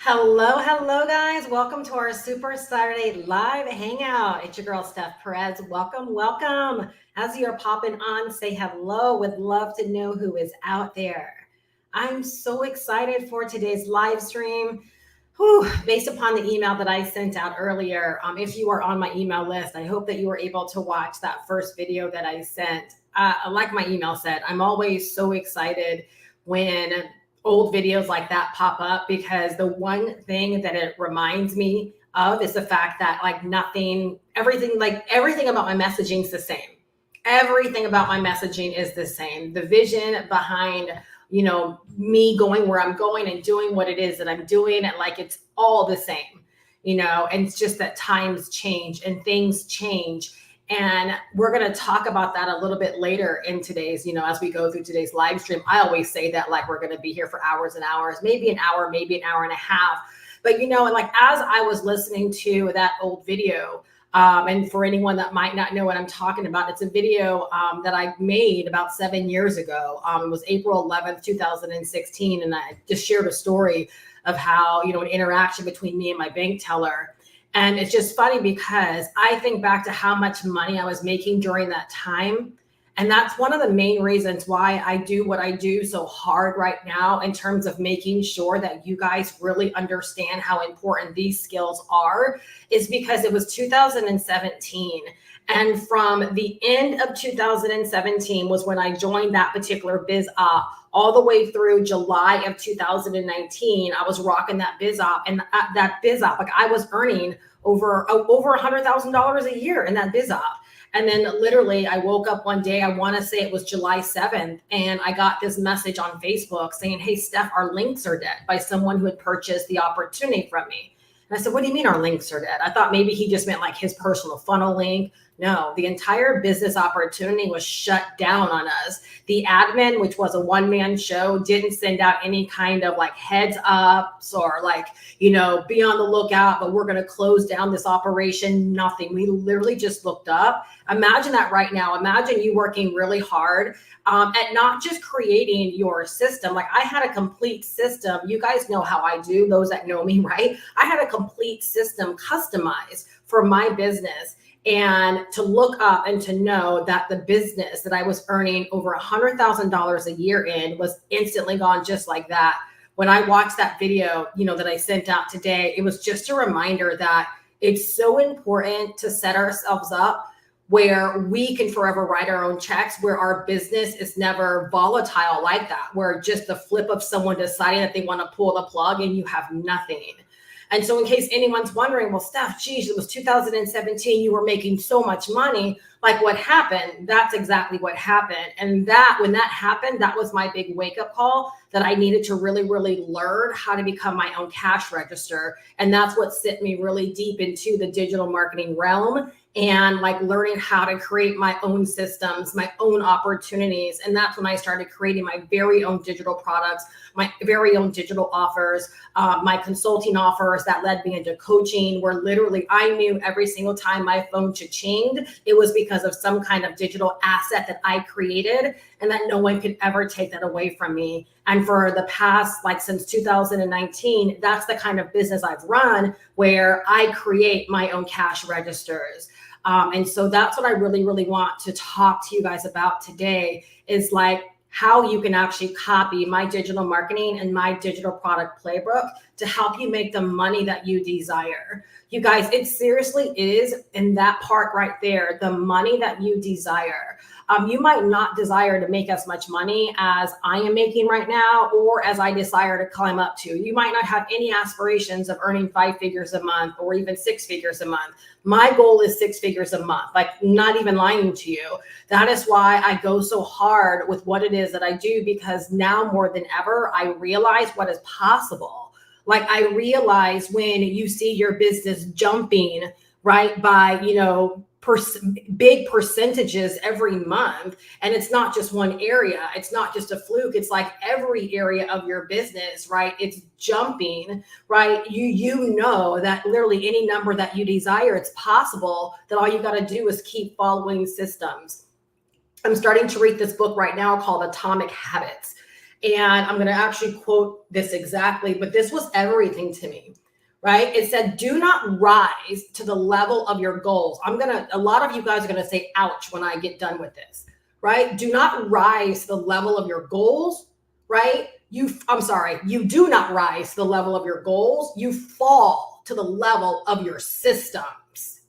Hello, guys. Welcome to our Super Saturday live hangout. It's your girl, Steph Perez. Welcome. As you're popping on, say hello. Would love to know who is out there. I'm so excited for today's live stream. Based upon the email that I sent out earlier, if you are on my email list, I hope that you were able to watch that first video that I sent. Like my email said, I'm always so excited when old videos like that pop up, because the one thing that it reminds me of is the fact that everything about my messaging is the same. Everything about my messaging is the same. The vision behind, me going where I'm going and doing what it is that I'm doing, and it's all the same, and it's just that times change and things change. And we're going to talk about that a little bit later in today's, as we go through today's live stream. I always say that we're going to be here for hours and hours, maybe an hour and a half. But, as I was listening to that old video, and for anyone that might not know what I'm talking about, it's a video that I made about 7 years ago. It was April 11th, 2016. And I just shared a story of how, an interaction between me and my bank teller. And it's just funny because I think back to how much money I was making during that time. And that's one of the main reasons why I do what I do so hard right now, in terms of making sure that you guys really understand how important these skills are, is because it was 2017. And from the end of 2017 was when I joined that particular biz op, all the way through July of 2019. I was rocking that biz op, and that biz op, I was earning over $100,000 a year in that biz op. And then literally I woke up one day, I want to say it was July 7th, and I got this message on Facebook saying, "Hey, Steph, our links are dead," by someone who had purchased the opportunity from me. And I said, "What do you mean our links are dead?" I thought maybe he just meant his personal funnel link. No, the entire business opportunity was shut down on us. The admin, which was a one-man show, didn't send out any kind of heads ups or be on the lookout, but we're going to close down this operation. Nothing. We literally just looked up. Imagine that right now. Imagine you working really hard at not just creating your system. I had a complete system. You guys know how I do, those that know me, right? I had a complete system customized for my business. And to look up and to know that the business that I was earning over $100,000 a year in was instantly gone just like that. When I watched that video, that I sent out today, it was just a reminder that it's so important to set ourselves up where we can forever write our own checks, where our business is never volatile like that, where just the flip of someone deciding that they want to pull the plug and you have nothing. And so in case anyone's wondering, well, Steph, geez, it was 2017. You were making so much money. What happened? That's exactly what happened. And when that happened, that was my big wake up call, that I needed to really, really learn how to become my own cash register. And that's what sent me really deep into the digital marketing realm, and learning how to create my own systems, my own opportunities. And that's when I started creating my very own digital products, my very own digital offers, my consulting offers that led me into coaching, where literally I knew every single time my phone cha-chinged, it was because of some kind of digital asset that I created, and that no one could ever take that away from me. And for the past, since 2019, that's the kind of business I've run, where I create my own cash registers. And so that's what I really, really want to talk to you guys about today, is how you can actually copy my digital marketing and my digital product playbook to help you make the money that you desire. You guys, it seriously is in that part right there, the money that you desire. You might not desire to make as much money as I am making right now, or as I desire to climb up to. You might not have any aspirations of earning 5 figures a month or even 6 figures a month. My goal is 6 figures a month, not even lying to you. That is why I go so hard with what it is that I do, because now more than ever, I realize what is possible. I realize when you see your business jumping, right, by, big percentages every month, and it's not just one area, it's not just a fluke, it's every area of your business, right, it's jumping, right? You know that literally any number that you desire, it's possible. That all you got to do is keep following systems. I'm starting to read this book right now called Atomic Habits. And I'm going to actually quote this exactly, but this was everything to me, right? It said, do not rise to the level of your goals. A lot of you guys are going to say, ouch, when I get done with this, right? Do not rise to the level of your goals, right? You do not rise to the level of your goals. You fall to the level of your systems.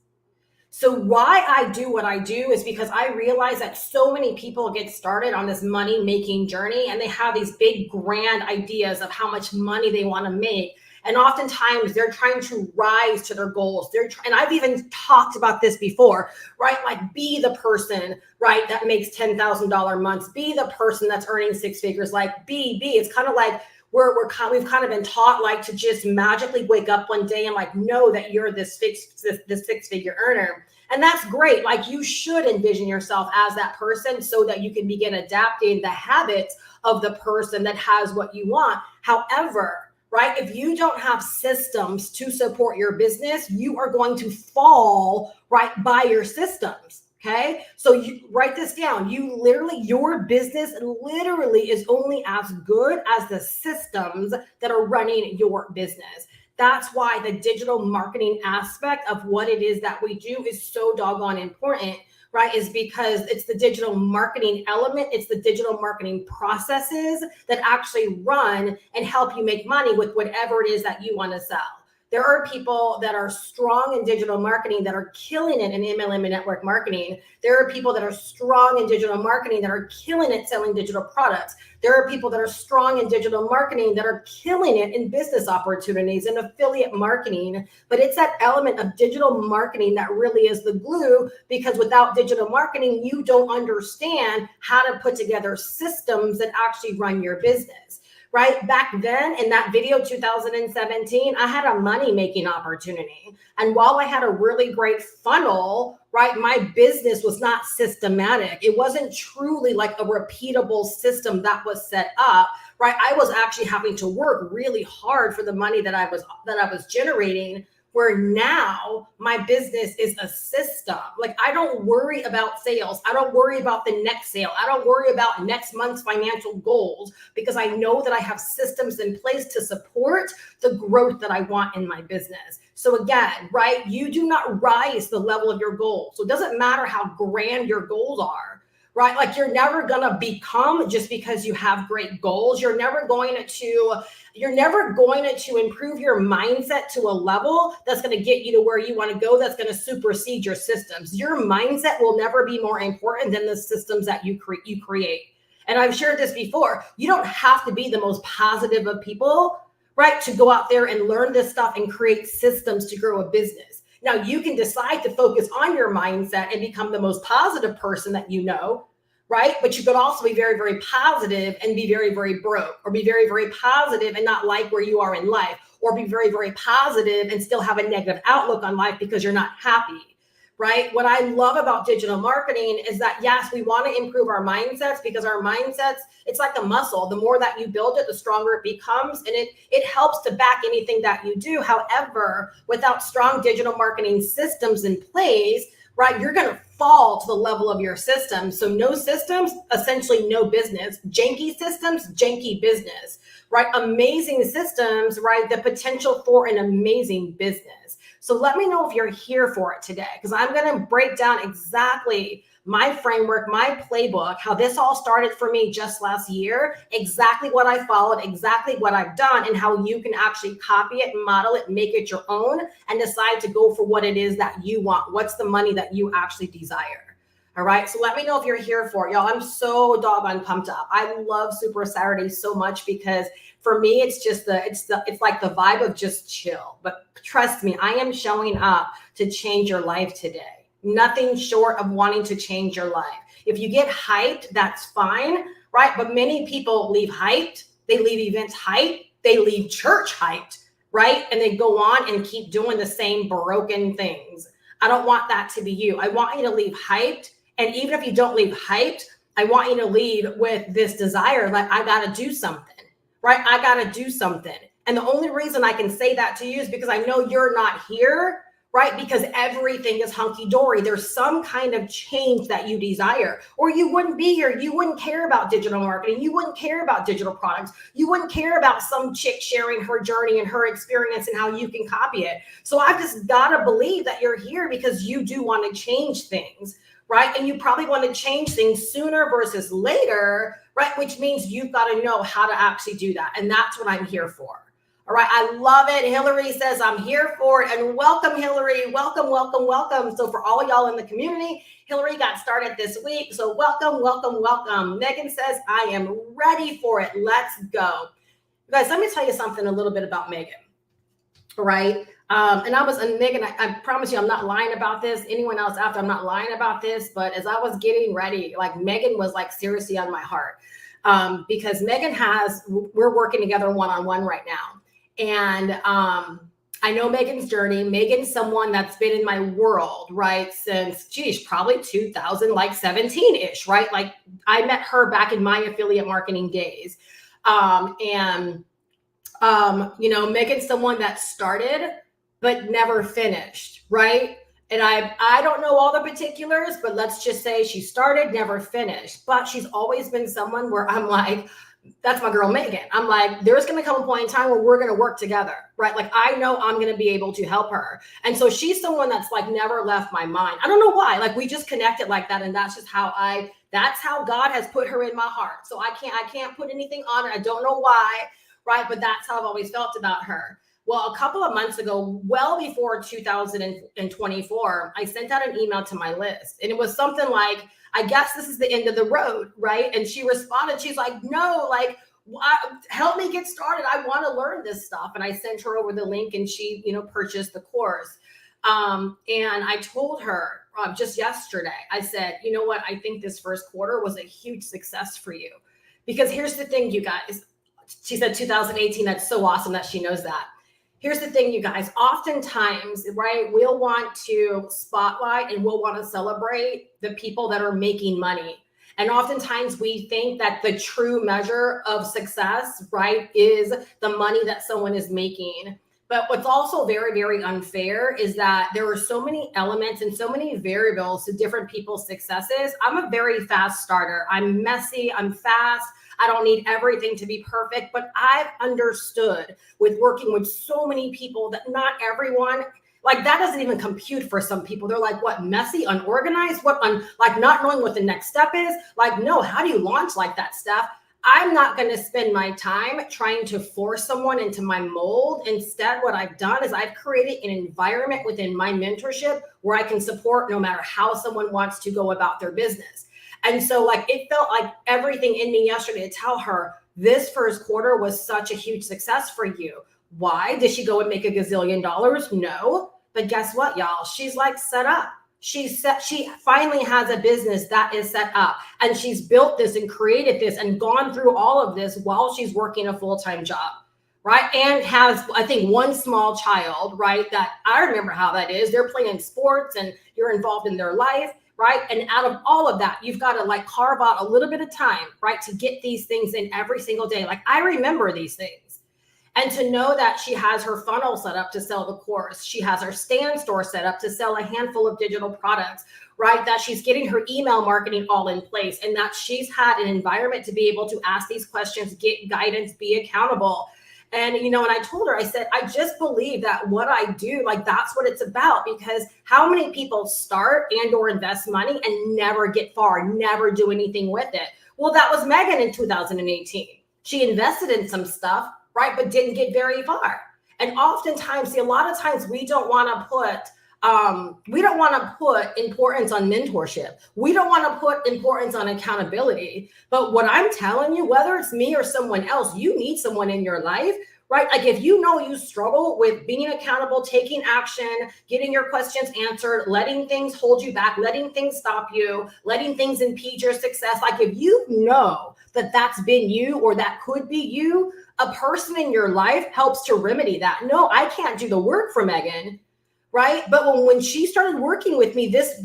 So why I do what I do is because I realize that so many people get started on this money making journey and they have these big grand ideas of how much money they want to make. And oftentimes they're trying to rise to their goals. And I've even talked about this before, right? Like be the person, right, that makes $10,000 months. Be the person that's earning six figures. Like be. It's kind of like we've kind of been taught like to just magically wake up one day and like know that you're this six-figure earner. And that's great. Like you should envision yourself as that person so that you can begin adapting the habits of the person that has what you want. However, right, if you don't have systems to support your business, you are going to fall right by your systems. Okay, so you write this down. Your business literally is only as good as the systems that are running your business. That's why the digital marketing aspect of what it is that we do is so doggone important, right? Is because it's the digital marketing element. It's the digital marketing processes that actually run and help you make money with whatever it is that you want to sell. There are people that are strong in digital marketing that are killing it in MLM and network marketing. There are people that are strong in digital marketing that are killing it selling digital products. There are people that are strong in digital marketing that are killing it in business opportunities and affiliate marketing. But it's that element of digital marketing that really is the glue, because without digital marketing, you don't understand how to put together systems that actually run your business. Right back then in that video, 2017, I had a money making opportunity. And while I had a really great funnel, right, my business was not systematic. It wasn't truly like a repeatable system that was set up, right? I was actually having to work really hard for the money that I was generating, where now my business is a system. Like I don't worry about sales. I don't worry about the next sale. I don't worry about next month's financial goals, because I know that I have systems in place to support the growth that I want in my business. So again, right, you do not rise the level of your goals. So it doesn't matter how grand your goals are. Right? Like you're never going to become just because you have great goals. You're never going to improve your mindset to a level that's going to get you to where you want to go, that's going to supersede your systems. Your mindset will never be more important than the systems that you create. And I've shared this before. You don't have to be the most positive of people, right, to go out there and learn this stuff and create systems to grow a business. Now, you can decide to focus on your mindset and become the most positive person that you know, right? But you could also be very, very positive and be very, very broke, or be very, very positive and not like where you are in life, or be very, very positive and still have a negative outlook on life because you're not happy, right? What I love about digital marketing is that, yes, we want to improve our mindsets, because our mindsets, it's like a muscle. The more that you build it, the stronger it becomes. And it helps to back anything that you do. However, without strong digital marketing systems in place, right, you're going to fall to the level of your systems. So no systems, essentially no business. Janky systems, janky business, right? Amazing systems, right? The potential for an amazing business. So let me know if you're here for it today, because I'm going to break down exactly my framework, my playbook, how this all started for me just last year, exactly what I followed, exactly what I've done, and how you can actually copy it, model it, make it your own, and decide to go for what it is that you want. What's the money that you actually desire? All right. So let me know if you're here for it, y'all. I'm so doggone pumped up. I love Super Saturday so much, because for me, it's like the vibe of just chill. But trust me, I am showing up to change your life today. Nothing short of wanting to change your life. If you get hyped, that's fine, right? But many people leave hyped. They leave events hyped. They leave church hyped, right? And they go on and keep doing the same broken things. I don't want that to be you. I want you to leave hyped. And even if you don't leave hyped, I want you to leave with this desire, like, I got to do something, right? I got to do something. And the only reason I can say that to you is because I know you're not here, right? Because everything is hunky-dory. There's some kind of change that you desire, or you wouldn't be here. You wouldn't care about digital marketing. You wouldn't care about digital products. You wouldn't care about some chick sharing her journey and her experience and how you can copy it. So I've just got to believe that you're here because you do want to change things, right? And you probably want to change things sooner versus later, right? Which means you've got to know how to actually do that. And that's what I'm here for. All right. I love it. Hillary says, I'm here for it. And welcome, Hillary. Welcome, welcome, welcome. So for all y'all in the community, Hillary got started this week. So welcome, welcome, welcome. Megan says, I am ready for it. Let's go. You guys, let me tell you something a little bit about Megan. All right. And Megan, I promise you, I'm not lying about this. Anyone else after, I'm not lying about this. But as I was getting ready, like Megan was like seriously on my heart. Because Megan we're working together one-on-one right now. And I know Megan's journey. Megan's someone that's been in my world, right, since, probably 2017-ish, right? Like I met her back in my affiliate marketing days. Megan's someone that started but never finished, right? And I don't know all the particulars, but let's just say she started, never finished. But she's always been someone where I'm like, that's my girl, Megan. I'm like, there's going to come a point in time where we're going to work together, right? Like, I know I'm going to be able to help her. And so she's someone that's like never left my mind. I don't know why, like we just connected like that. And that's just that's how God has put her in my heart. So I can't put anything on it. I don't know why, right? But that's how I've always felt about her. Well, a couple of months ago, well before 2024, I sent out an email to my list, and it was something like, I guess this is the end of the road, right? And she responded, she's like, no, like, help me get started. I want to learn this stuff. And I sent her over the link, and she, purchased the course. And I told her just yesterday, I said, you know what? I think this first quarter was a huge success for you, because here's the thing, you guys. She said 2018. That's so awesome that she knows that. Here's the thing, you guys, oftentimes, right, we'll want to spotlight and we'll want to celebrate the people that are making money. And oftentimes we think that the true measure of success, right, is the money that someone is making. But what's also very, very unfair is that there are so many elements and so many variables to different people's successes. I'm a very fast starter. I'm messy. I'm fast. I don't need everything to be perfect, but I've understood with working with so many people that not everyone, like that doesn't even compute for some people. They're like, what, messy, unorganized, like not knowing what the next step is. Like, no, how do you launch like that, Steph? I'm not going to spend my time trying to force someone into my mold. Instead, what I've done is I've created an environment within my mentorship where I can support no matter how someone wants to go about their business. And so like, it felt like everything in me yesterday to tell her this first quarter was such a huge success for you. Why? Did she go and make $1 gazillion? No. But guess what, y'all? She's like set up. She finally has a business that is set up, and she's built this and created this and gone through all of this while she's working a full-time job, right? And has, I think, one small child, right? That I remember how that is. They're playing sports and you're involved in their life. Right. And out of all of that, you've got to like carve out a little bit of time, right, to get these things in every single day. Like I remember these things. And to know that she has her funnel set up to sell the course. She has her stand store set up to sell a handful of digital products, right? That she's getting her email marketing all in place, and that she's had an environment to be able to ask these questions, get guidance, be accountable. And, and I told her, I said, I just believe that what I do, like, that's what it's about, because how many people start and or invest money and never get far, never do anything with it? Well, that was Megan in 2018. She invested in some stuff, right, but didn't get very far. And oftentimes, a lot of times we don't want to put importance on mentorship. We don't want to put importance on accountability. But what I'm telling you, whether it's me or someone else, you need someone in your life, right? Like if you know you struggle with being accountable, taking action, getting your questions answered, letting things hold you back, letting things stop you, letting things impede your success. Like if you know that that's been you or that could be you, a person in your life helps to remedy that. No, I can't do the work for Megan. Right. But when she started working with me this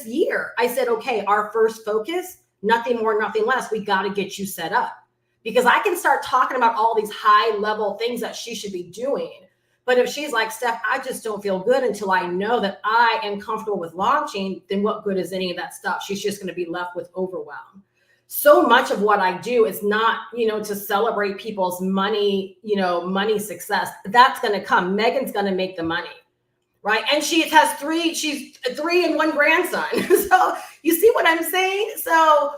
year, I said, OK, our first focus, nothing more, nothing less. We got to get you set up, because I can start talking about all these high level things that she should be doing. But if she's like, Steph, I just don't feel good until I know that I am comfortable with launching, then what good is any of that stuff? She's just going to be left with overwhelm. So much of what I do is not, to celebrate people's money, money success. That's going to come. Megan's going to make the money, right? And she's 3 and 1 grandson. So you see what I'm saying? So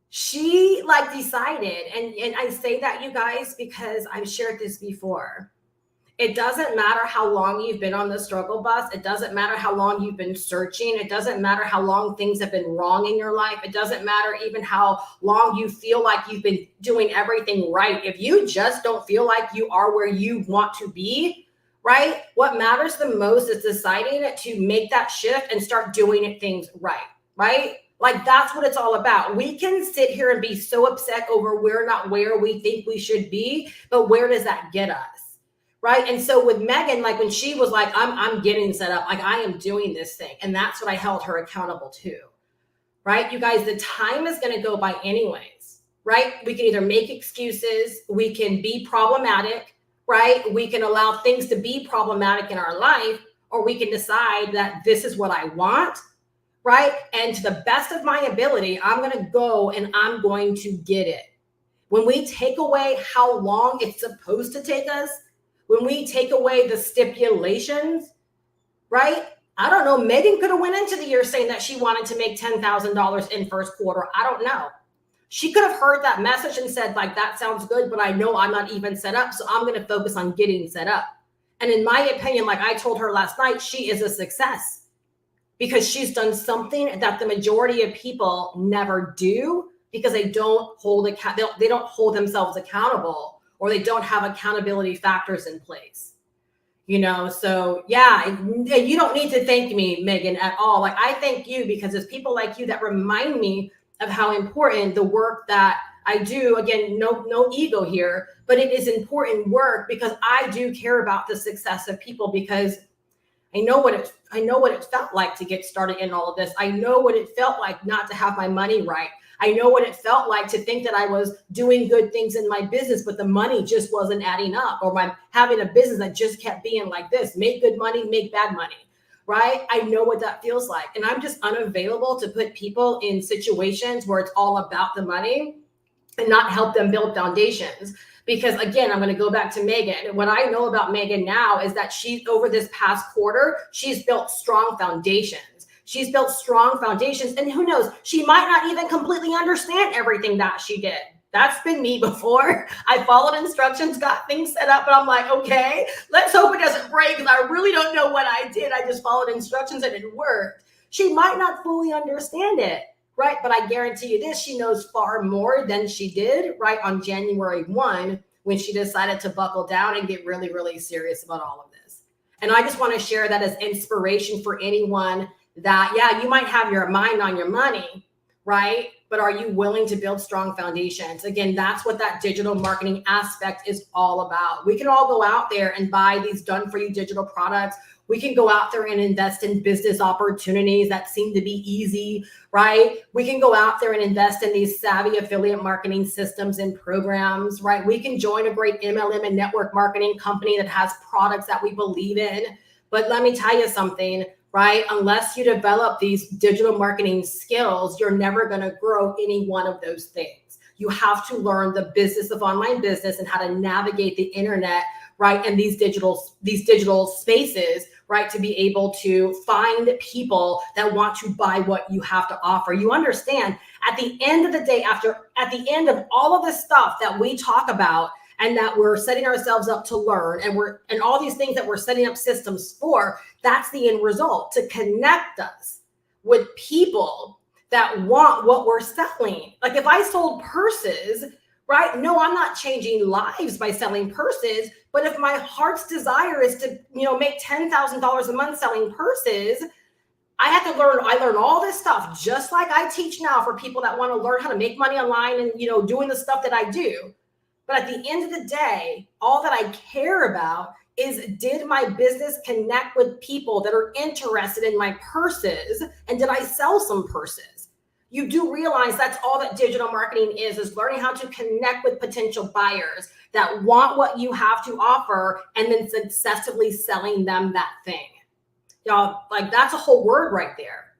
she decided, and I say that, you guys, because I've shared this before. It doesn't matter how long you've been on the struggle bus. It doesn't matter how long you've been searching. It doesn't matter how long things have been wrong in your life. It doesn't matter even how long you feel like you've been doing everything right. If you just don't feel like you are where you want to be, right? What matters the most is deciding to make that shift and start doing things right? That's what it's all about. We can sit here and be so upset over we're not where we think we should be, but where does that get us? Right. And so with Megan, when she was like, I'm getting set up, I am doing this thing. And that's what I held her accountable to. Right. You guys, the time is going to go by anyways. Right. We can either make excuses. We can be problematic. Right. We can allow things to be problematic in our life, or we can decide that this is what I want. Right. And to the best of my ability, I'm going to go and I'm going to get it. When we take away how long it's supposed to take us, when we take away the stipulations, right? I don't know. Megan could have went into the year saying that she wanted to make $10,000 in first quarter. I don't know. She could have heard that message and said, that sounds good, but I know I'm not even set up, so I'm going to focus on getting set up. And in my opinion, I told her last night, she is a success because she's done something that the majority of people never do because they don't hold themselves accountable, or they don't have accountability factors in place, So yeah, you don't need to thank me, Megan, at all. I thank you because it's people like you that remind me of how important the work that I do. Again, no ego here, but it is important work because I do care about the success of people, because I know what it felt like to get started in all of this. I know what it felt like not to have my money right. I know what it felt like to think that I was doing good things in my business, but the money just wasn't adding up, or my having a business that just kept being like this: make good money, make bad money, right? I know what that feels like. And I'm just unavailable to put people in situations where it's all about the money and not help them build foundations. Because again, I'm going to go back to Megan. What I know about Megan now is that over this past quarter, she's built strong foundations. She's built strong foundations, and who knows, she might not even completely understand everything that she did. That's been me before. I followed instructions, got things set up, but I'm like, okay, let's hope it doesn't break because I really don't know what I did. I just followed instructions and it worked. She might not fully understand it, right? But I guarantee you this, she knows far more than she did, right, on January 1, when she decided to buckle down and get really, really serious about all of this. And I just want to share that as inspiration for anyone that, yeah, you might have your mind on your money, right? But are you willing to build strong foundations? Again, that's what that digital marketing aspect is all about. We can all go out there and buy these done for you digital products. We can go out there and invest in business opportunities that seem to be easy, right? We can go out there and invest in these savvy affiliate marketing systems and programs, right? We can join a great MLM and network marketing company that has products that we believe in. But let me tell you something, right? Unless you develop these digital marketing skills, you're never going to grow any one of those things. You have to learn the business of online business and how to navigate the internet, right? And these digital spaces, right? To be able to find people that want to buy what you have to offer. You understand, at the end of the day, at the end of all of the stuff that we talk about and that we're setting ourselves up to learn, and all these things that we're setting up systems for, that's the end result, to connect us with people that want what we're selling. Like if I sold purses, right? No, I'm not changing lives by selling purses. But if my heart's desire is to, make $10,000 a month selling purses, I learn all this stuff, just like I teach now for people that want to learn how to make money online and, doing the stuff that I do. But at the end of the day, all that I care about is, did my business connect with people that are interested in my purses? And did I sell some purses? you do realize that's all that digital marketing is learning how to connect with potential buyers that want what you have to offer and then successfully selling them that thing. Y'all, like that's a whole word right there.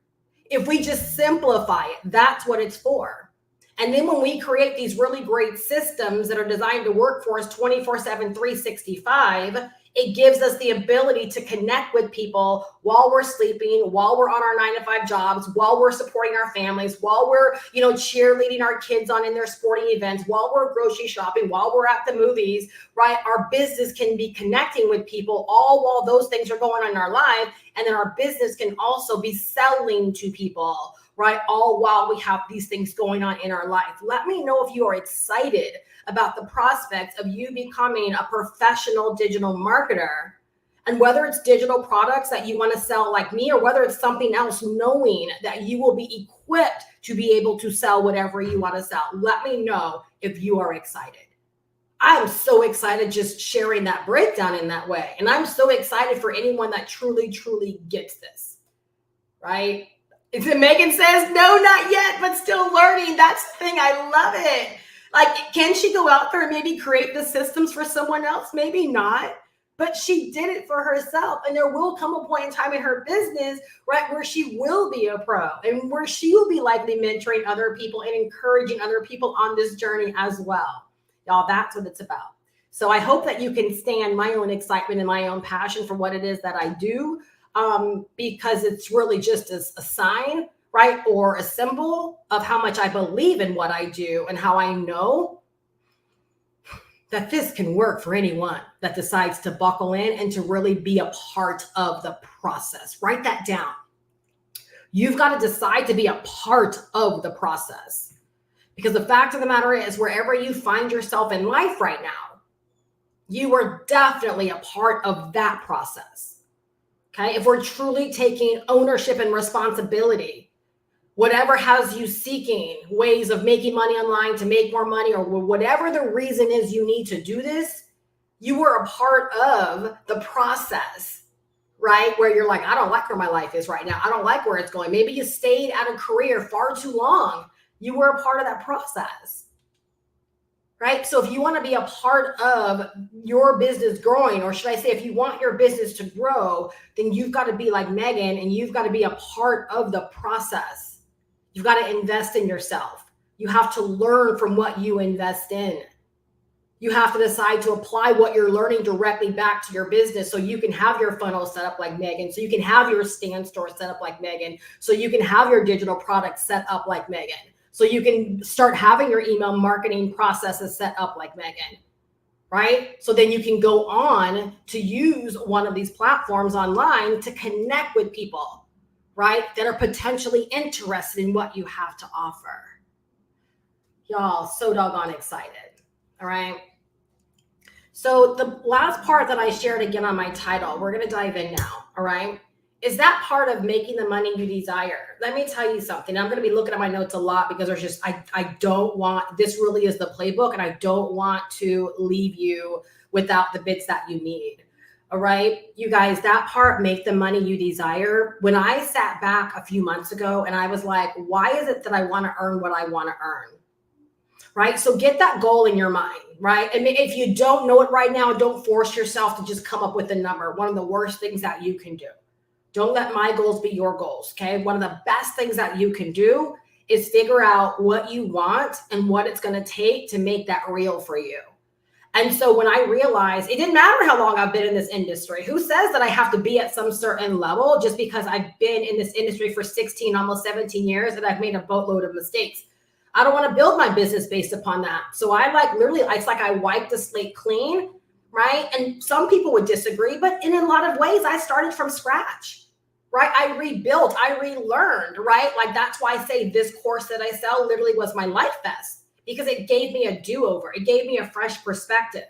If we just simplify it, that's what it's for. And then when we create these really great systems that are designed to work for us 24/7, 365, it gives us the ability to connect with people while we're sleeping, while we're on our 9-to-5 jobs, while we're supporting our families, while we're, cheerleading our kids on in their sporting events, while we're grocery shopping, while we're at the movies, right? Our business can be connecting with people all while those things are going on in our life. And then our business can also be selling to people, right? All while we have these things going on in our life. Let me know if you are excited about the prospects of you becoming a professional digital marketer, and whether it's digital products that you want to sell like me, or whether it's something else, knowing that you will be equipped to be able to sell whatever you want to sell. Let me know if you are excited. I'm so excited just sharing that breakdown in that way. And I'm so excited for anyone that truly, truly gets this, right? If Megan says, no, not yet, but still learning. That's the thing. I love it. Like, can she go out there and maybe create the systems for someone else? Maybe not, but she did it for herself. And there will come a point in time in her business, right, where she will be a pro and where she will be likely mentoring other people and encouraging other people on this journey as well. Y'all, that's what it's about. So I hope that you can stand my own excitement and my own passion for what it is that I do, because it's really just a sign, right, or a symbol of how much I believe in what I do and how I know that this can work for anyone that decides to buckle in and to really be a part of the process. Write that down. You've got to decide to be a part of the process, because the fact of the matter is, wherever you find yourself in life right now, you are definitely a part of that process. Okay? If we're truly taking ownership and responsibility, whatever has you seeking ways of making money online to make more money, or whatever the reason is you need to do this, you were a part of the process, right? Where you're like, I don't like where my life is right now. I don't like where it's going. Maybe you stayed at a career far too long. You were a part of that process, right? So if you want to be a part of your business growing, or should I say, if you want your business to grow, then you've got to be like Megan, and you've got to be a part of the process. You've got to invest in yourself. You have to learn from what you invest in. You have to decide to apply what you're learning directly back to your business, so you can have your funnel set up like Megan, so you can have your stand store set up like Megan, so you can have your digital products set up like Megan, so you can start having your email marketing processes set up like Megan, right? So then you can go on to use one of these platforms online to connect with people, right, that are potentially interested in what you have to offer. Y'all, so doggone excited. All right. So the last part that I shared again on my title, we're going to dive in now. All right. Is that part of making the money you desire? Let me tell you something. I'm going to be looking at my notes a lot, because there's just, I don't want, this really is the playbook, and I don't want to leave you without the bits that you need. All right, you guys, that part, make the money you desire. When I sat back a few months ago and I was like, why is it that I want to earn what I want to earn? Right? So get that goal in your mind, right? And if you don't know it right now, don't force yourself to just come up with a number. One of the worst things that you can do. Don't let my goals be your goals, okay? One of the best things that you can do is figure out what you want and what it's going to take to make that real for you. And so when I realized, it didn't matter how long I've been in this industry. Who says that I have to be at some certain level just because I've been in this industry for 16, almost 17 years, and I've made a boatload of mistakes? I don't want to build my business based upon that. So I literally, it's like I wiped the slate clean, right? And some people would disagree, but in a lot of ways, I started from scratch, right? I rebuilt, I relearned, right? Like, that's why I say this course that I sell literally was my life vest, because it gave me a do-over. It gave me a fresh perspective.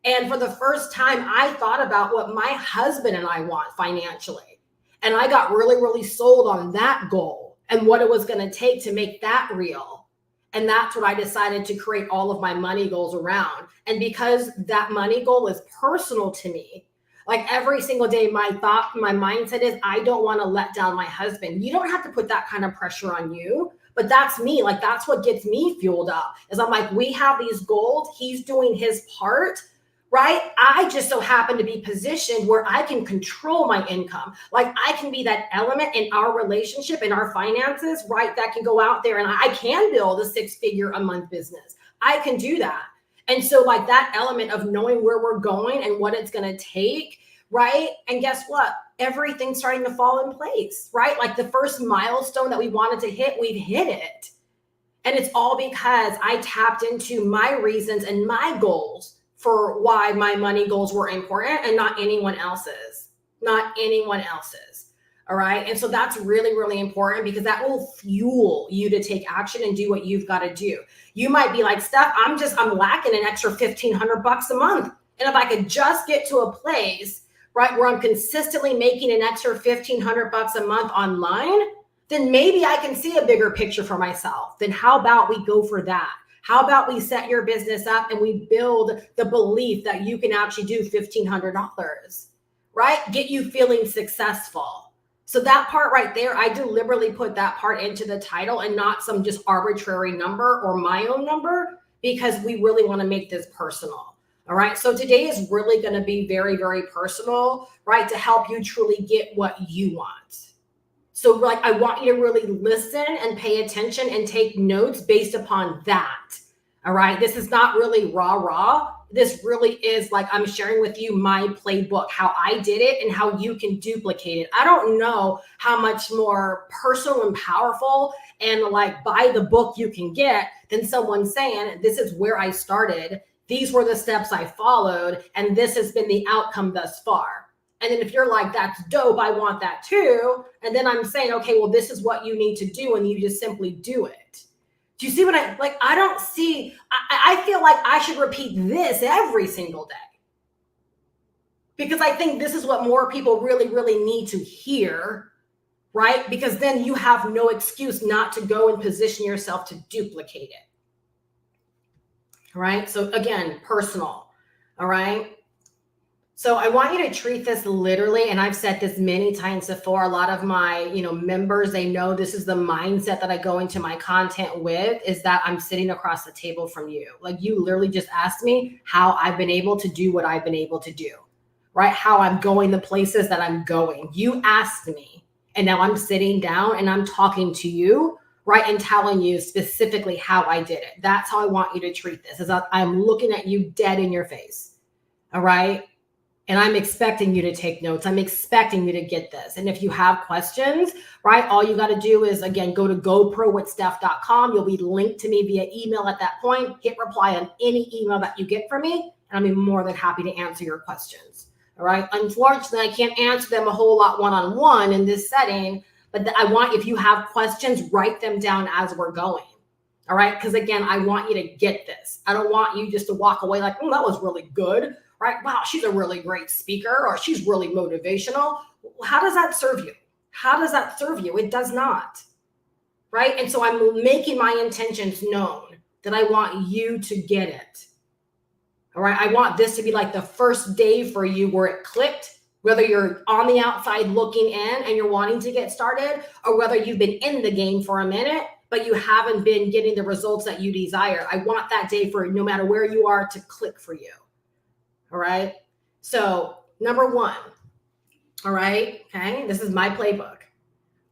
And for the first time, I thought about what my husband and I want financially. And I got really, really sold on that goal and what it was going to take to make that real. And that's what I decided to create all of my money goals around. And because that money goal is personal to me, like every single day, my mindset is, I don't want to let down my husband. You don't have to put that kind of pressure on you, But that's me. Like, that's what gets me fueled up is I'm like, we have these goals. He's doing his part, right? I just so happen to be positioned where I can control my income. Like, I can be that element in our relationship, in our finances, right? That can go out there and I can build a 6-figure a month business. I can do that. And so like that element of knowing where we're going and what it's going to take, right? And guess what? Everything's starting to fall in place, right? Like the first milestone that we wanted to hit, we've hit it. And it's all because I tapped into my reasons and my goals for why my money goals were important and not anyone else's, not anyone else's. All right. And so that's really, really important because that will fuel you to take action and do what you've got to do. You might be like, Steph, I'm lacking an extra $1,500 a month. And if I could just get to a place, right, where I'm consistently making an extra $1,500 a month online, then maybe I can see a bigger picture for myself. Then how about we go for that? How about we set your business up and we build the belief that you can actually do $1,500, right? Get you feeling successful. So that part right there, I deliberately put that part into the title and not some just arbitrary number or my own number because we really want to make this personal. All right. So today is really going to be very, very personal, right? To help you truly get what you want. So like, I want you to really listen and pay attention and take notes based upon that. All right. This is not really rah. This really is like, I'm sharing with you my playbook, how I did it and how you can duplicate it. I don't know how much more personal and powerful and like buy the book you can get than someone saying, this is where I started. These were the steps I followed, and this has been the outcome thus far. And then if you're like, that's dope, I want that too. And then I'm saying, okay, well, this is what you need to do. And you just simply do it. Do you see what I don't see, I feel like I should repeat this every single day. Because I think this is what more people really, really need to hear, right? Because then you have no excuse not to go and position yourself to duplicate it. All right. So again, personal. All right. So I want you to treat this literally, and I've said this many times before. A lot of my, members, they know this is the mindset that I go into my content with, is that I'm sitting across the table from you. Like, you literally just asked me how I've been able to do what I've been able to do, right? How I'm going the places that I'm going. You asked me, and now I'm sitting down and I'm talking to you, right? And telling you specifically how I did it. That's how I want you to treat this, is I'm looking at you dead in your face. All right. And I'm expecting you to take notes. I'm expecting you to get this. And if you have questions, right, all you got to do is, again, go to goprowithsteph.com. You'll be linked to me via email at that point. Hit reply on any email that you get from me, and I'll be more than happy to answer your questions. All right. Unfortunately, I can't answer them a whole lot one-on-one in this setting, but I want, if you have questions, write them down as we're going. All right. Because again, I want you to get this. I don't want you just to walk away like, oh, that was really good. Right? Wow, she's a really great speaker, or she's really motivational. How does that serve you? How does that serve you? It does not. Right? And so I'm making my intentions known that I want you to get it. All right. I want this to be like the first day for you where it clicked, whether you're on the outside looking in and you're wanting to get started, or whether you've been in the game for a minute, but you haven't been getting the results that you desire. I want that day for no matter where you are to click for you. All right. So number one. All right. Okay. This is my playbook.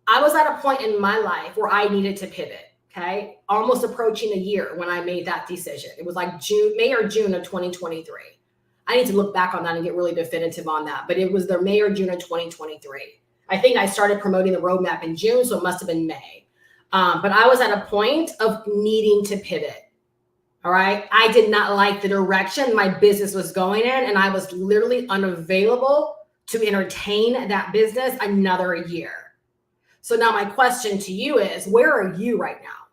I was at a point in my life where I needed to pivot. Okay. Almost approaching a year when I made that decision. It was like May or June of 2023. I need to look back on that and get really definitive on that. But it was the May or June of 2023. I think I started promoting the roadmap in June. So it must've been May. But I was at a point of needing to pivot. All right. I did not like the direction my business was going in, and I was literally unavailable to entertain that business another year. So now my question to you is, where are you right now?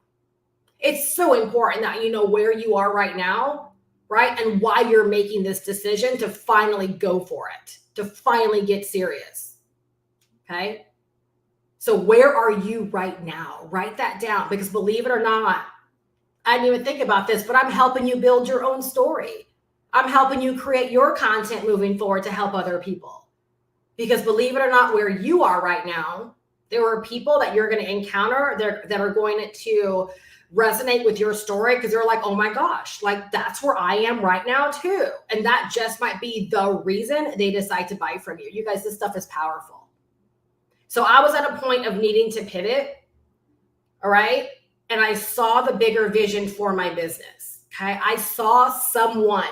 It's so important that you know where you are right now, right? And why you're making this decision to finally go for it, to finally get serious. Okay. So where are you right now? Write that down, because believe it or not, I didn't even think about this, but I'm helping you build your own story. I'm helping you create your content moving forward to help other people. Because believe it or not, where you are right now There are people that you're going to encounter that are going to resonate with your story because they're like, oh my gosh, like that's where I am right now too. And that just might be the reason they decide to buy from you. You guys, this stuff is powerful. So I was at a point of needing to pivot. All right. And I saw the bigger vision for my business. Okay. I saw someone.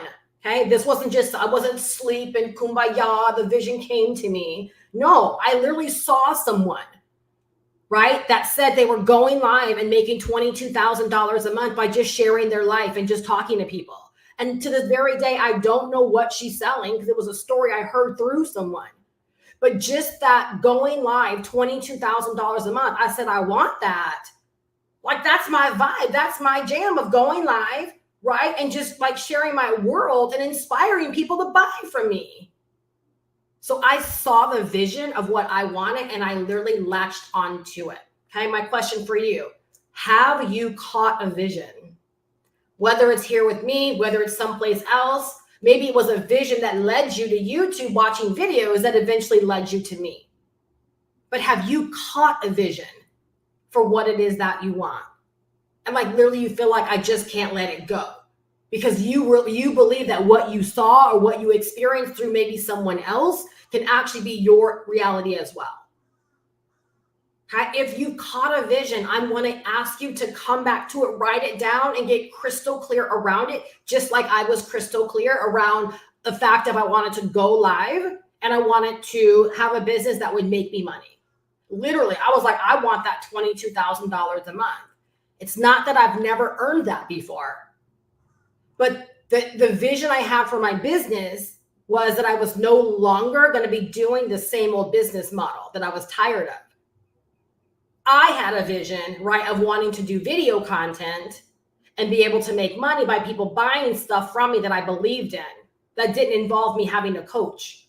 Okay. This wasn't just, I wasn't asleep and kumbaya. The vision came to me. No, I literally saw someone, right, that said they were going live and making $22,000 a month by just sharing their life and just talking to people. And to this very day, I don't know what she's selling because it was a story I heard through someone. But just that going live, $22,000 a month, I said, I want that. Like, that's my vibe. That's my jam of going live, right? And just like sharing my world and inspiring people to buy from me. So I saw the vision of what I wanted and I literally latched onto it. Okay. My question for you, have you caught a vision? Whether it's here with me, whether it's someplace else, maybe it was a vision that led you to YouTube watching videos that eventually led you to me. But have you caught a vision for what it is that you want? And like literally you feel like I just can't let it go because you believe that what you saw or what you experienced through maybe someone else can actually be your reality as well. If you caught a vision, I want to ask you to come back to it, write it down and get crystal clear around it, just like I was crystal clear around the fact that I wanted to go live and I wanted to have a business that would make me money. Literally, I was like, I want that $22,000 a month. It's not that I've never earned that before, but the vision I had for my business was that I was no longer going to be doing the same old business model that I was tired of. I had a vision, right, of wanting to do video content and be able to make money by people buying stuff from me that I believed in, that didn't involve me having a coach.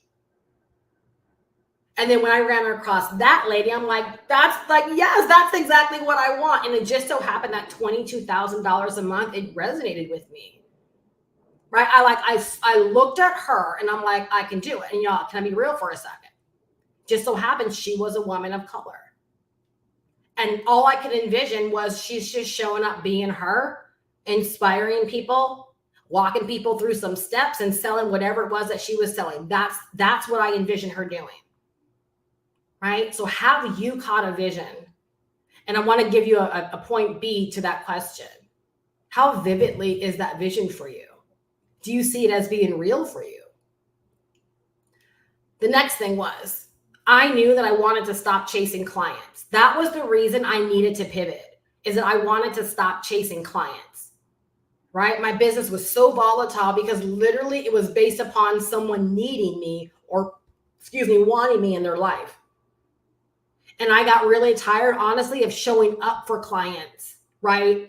And then when I ran across that lady, I'm like, yes, that's exactly what I want. And it just so happened that $22,000 a month, it resonated with me, right? I looked at her and I'm like, I can do it. And y'all, can I be real for a second? Just so happens she was a woman of color. And all I could envision was she's just showing up being her, inspiring people, walking people through some steps and selling whatever it was that she was selling. That's what I envisioned her doing. Right? So have you caught a vision? And I want to give you a point B to that question. How vividly is that vision for you? Do you see it as being real for you? The next thing was, I knew that I wanted to stop chasing clients. That was the reason I needed to pivot, is that I wanted to stop chasing clients, right? My business was so volatile because literally it was based upon someone needing me or, wanting me in their life. And I got really tired, honestly, of showing up for clients, right?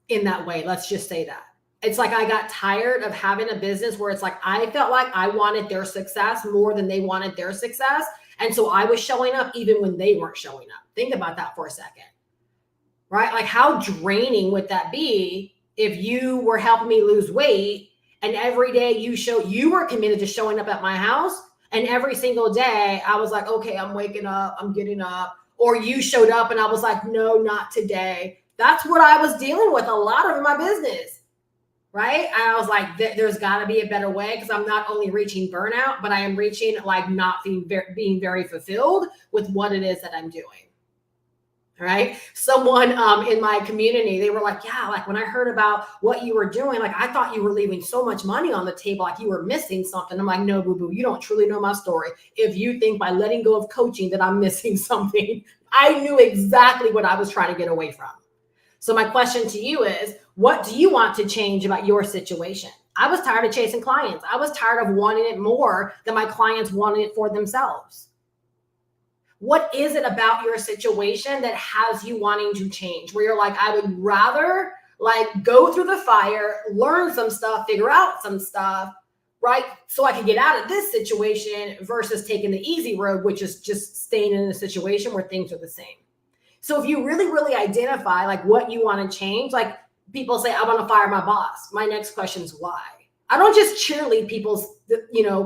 In that way, let's just say that. It's like I got tired of having a business where it's like I felt like I wanted their success more than they wanted their success. And so I was showing up even when they weren't showing up. Think about that for a second, right? Like how draining would that be if you were helping me lose weight and every day you were committed to showing up at my house. And every single day I was like, okay, I'm waking up, I'm getting up. Or you showed up and I was like, no, not today. That's what I was dealing with a lot of in my business, right? And I was like, there's got to be a better way because I'm not only reaching burnout, but I am reaching like not being very fulfilled with what it is that I'm doing. Right? Someone in my community, they were like, yeah, like when I heard about what you were doing, like I thought you were leaving so much money on the table, like you were missing something. I'm like, no, boo-boo, you don't truly know my story. If you think by letting go of coaching that I'm missing something, I knew exactly what I was trying to get away from. So my question to you is, what do you want to change about your situation? I was tired of chasing clients. I was tired of wanting it more than my clients wanted it for themselves. What is it about your situation that has you wanting to change? Where you're like, I would rather like go through the fire, learn some stuff, figure out some stuff, right? So I can get out of this situation versus taking the easy road, which is just staying in a situation where things are the same. So if you really, really identify like what you want to change, like people say, I want to fire my boss. My next question is why? I don't just cheerlead people's,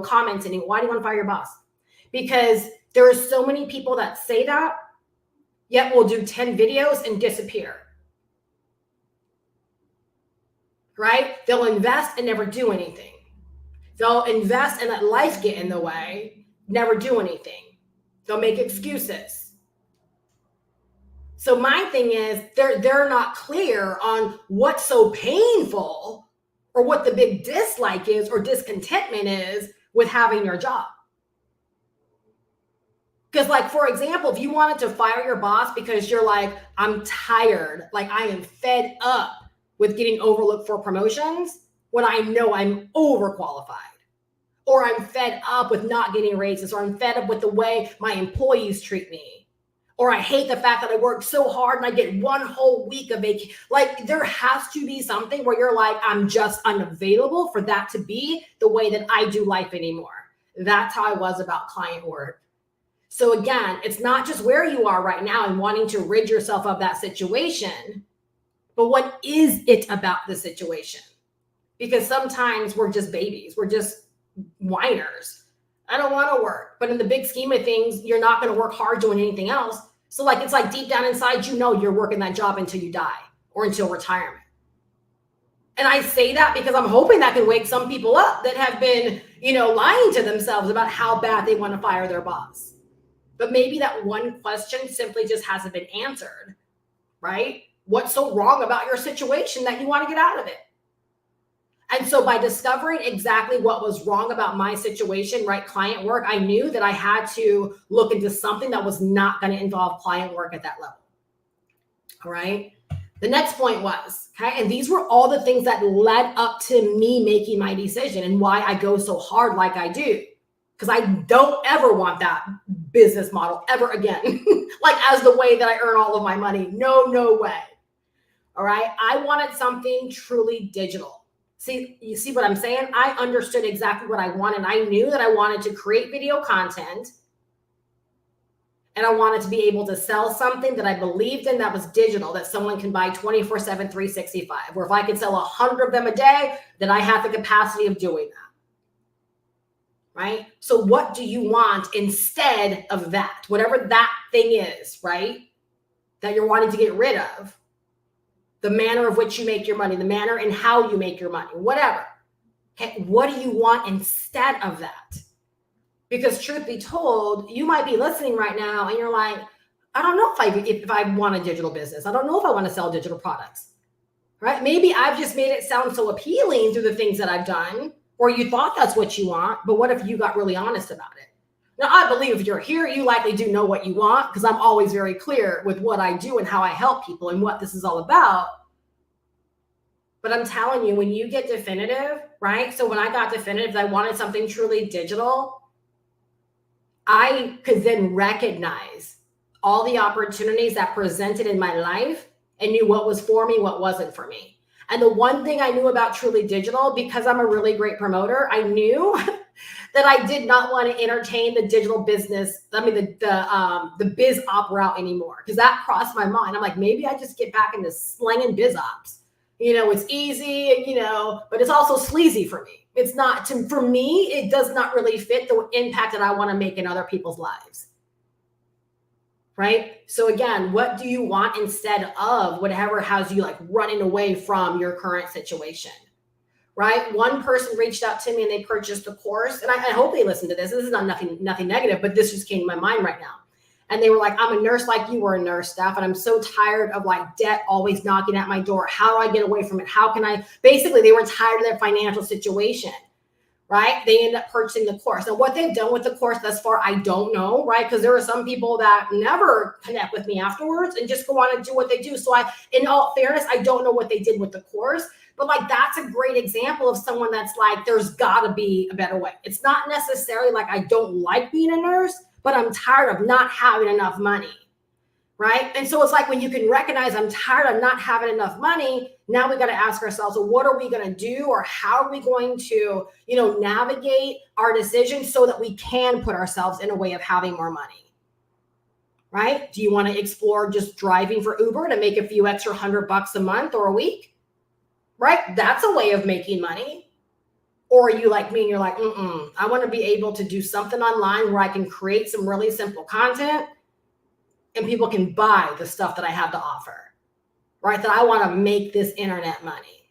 comments anymore. Why do you want to fire your boss? Because there are so many people that say that, yet will do 10 videos and disappear, right? They'll invest and never do anything. They'll invest and let life get in the way, never do anything. They'll make excuses. So my thing is they're not clear on what's so painful or what the big dislike is or discontentment is with having your job. Because, like, for example, if you wanted to fire your boss because you're like, I'm tired, like I am fed up with getting overlooked for promotions when I know I'm overqualified, or I'm fed up with not getting raises, or I'm fed up with the way my employees treat me, or I hate the fact that I work so hard and I get one whole week of vacation. Like, there has to be something where you're like, I'm just unavailable for that to be the way that I do life anymore. That's how I was about client work. So again, it's not just where you are right now and wanting to rid yourself of that situation, but what is it about the situation? Because sometimes we're just babies. We're just whiners. I don't want to work. But in the big scheme of things, you're not going to work hard doing anything else. So like, it's like deep down inside, you know, you're working that job until you die or until retirement. And I say that because I'm hoping that can wake some people up that have been, lying to themselves about how bad they want to fire their boss. But maybe that one question simply just hasn't been answered, right? What's so wrong about your situation that you want to get out of it? And so by discovering exactly what was wrong about my situation, right, client work, I knew that I had to look into something that was not going to involve client work at that level. All right. The next point was, okay, and these were all the things that led up to me making my decision and why I go so hard like I do. Because I don't ever want that business model ever again, like as the way that I earn all of my money. No way. All right. I wanted something truly digital. See, you see what I'm saying? I understood exactly what I wanted. I knew that I wanted to create video content, and I wanted to be able to sell something that I believed in that was digital, that someone can buy 24/7, 365, where if I could sell 100 of them a day, then I have the capacity of doing that. Right? So what do you want instead of that? Whatever that thing is, right? That you're wanting to get rid of. The manner of which you make your money, the manner and how you make your money, whatever. Okay, what do you want instead of that? Because truth be told, you might be listening right now and you're like, I don't know if I want a digital business. I don't know if I want to sell digital products, right? Maybe I've just made it sound so appealing through the things that I've done, or you thought that's what you want, but what if you got really honest about it? Now, I believe if you're here, you likely do know what you want, because I'm always very clear with what I do and how I help people and what this is all about. But I'm telling you, when you get definitive, right? So when I got definitive, I wanted something truly digital. I could then recognize all the opportunities that presented in my life and knew what was for me, what wasn't for me. And the one thing I knew about truly digital, because I'm a really great promoter, I knew that I did not want to entertain the digital business. I mean, the biz op route anymore, because that crossed my mind. I'm like, maybe I just get back into slanging biz ops. It's easy, but it's also sleazy for me. It's not for me, it does not really fit the impact that I want to make in other people's lives. Right? So again, what do you want instead of whatever has you like running away from your current situation? Right? One person reached out to me and they purchased a course, and I hope they listened to this. This is not nothing negative, but this just came to my mind right now. And they were like, I'm a nurse like you were a nurse, Steph, and I'm so tired of like debt always knocking at my door. How do I get away from it? How can I? Basically, they were tired of their financial situation, right? They ended up purchasing the course. Now, what they've done with the course thus far, I don't know, right? Because there are some people that never connect with me afterwards and just go on and do what they do. So in all fairness, I don't know what they did with the course, but like, that's a great example of someone that's like, there's gotta be a better way. It's not necessarily like I don't like being a nurse, but I'm tired of not having enough money, right? And so it's like when you can recognize I'm tired of not having enough money, now we got to ask ourselves, well, what are we going to do, or how are we going to, navigate our decisions so that we can put ourselves in a way of having more money, right? Do you want to explore just driving for Uber to make a few extra $100 a month or a week, right? That's a way of making money. Or are you like me and you're like, I want to be able to do something online where I can create some really simple content and people can buy the stuff that I have to offer, right? That I want to make this internet money,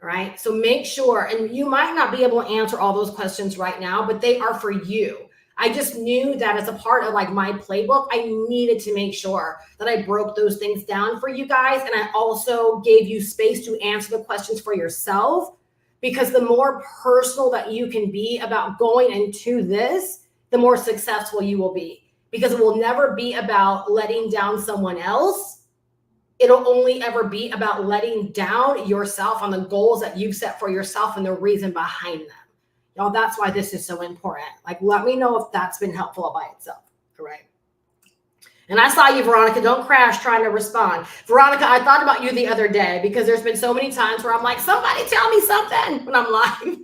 right? So make sure, and you might not be able to answer all those questions right now, but they are for you. I just knew that as a part of like my playbook, I needed to make sure that I broke those things down for you guys. And I also gave you space to answer the questions for yourself, because the more personal that you can be about going into this, the more successful you will be, because it will never be about letting down someone else. It'll only ever be about letting down yourself on the goals that you've set for yourself and the reason behind them. Y'all, that's why this is so important. Like, let me know if that's been helpful by itself. All right. And I saw you, Veronica. Don't crash trying to respond. Veronica, I thought about you the other day because there's been so many times where I'm like, somebody tell me something when I'm live.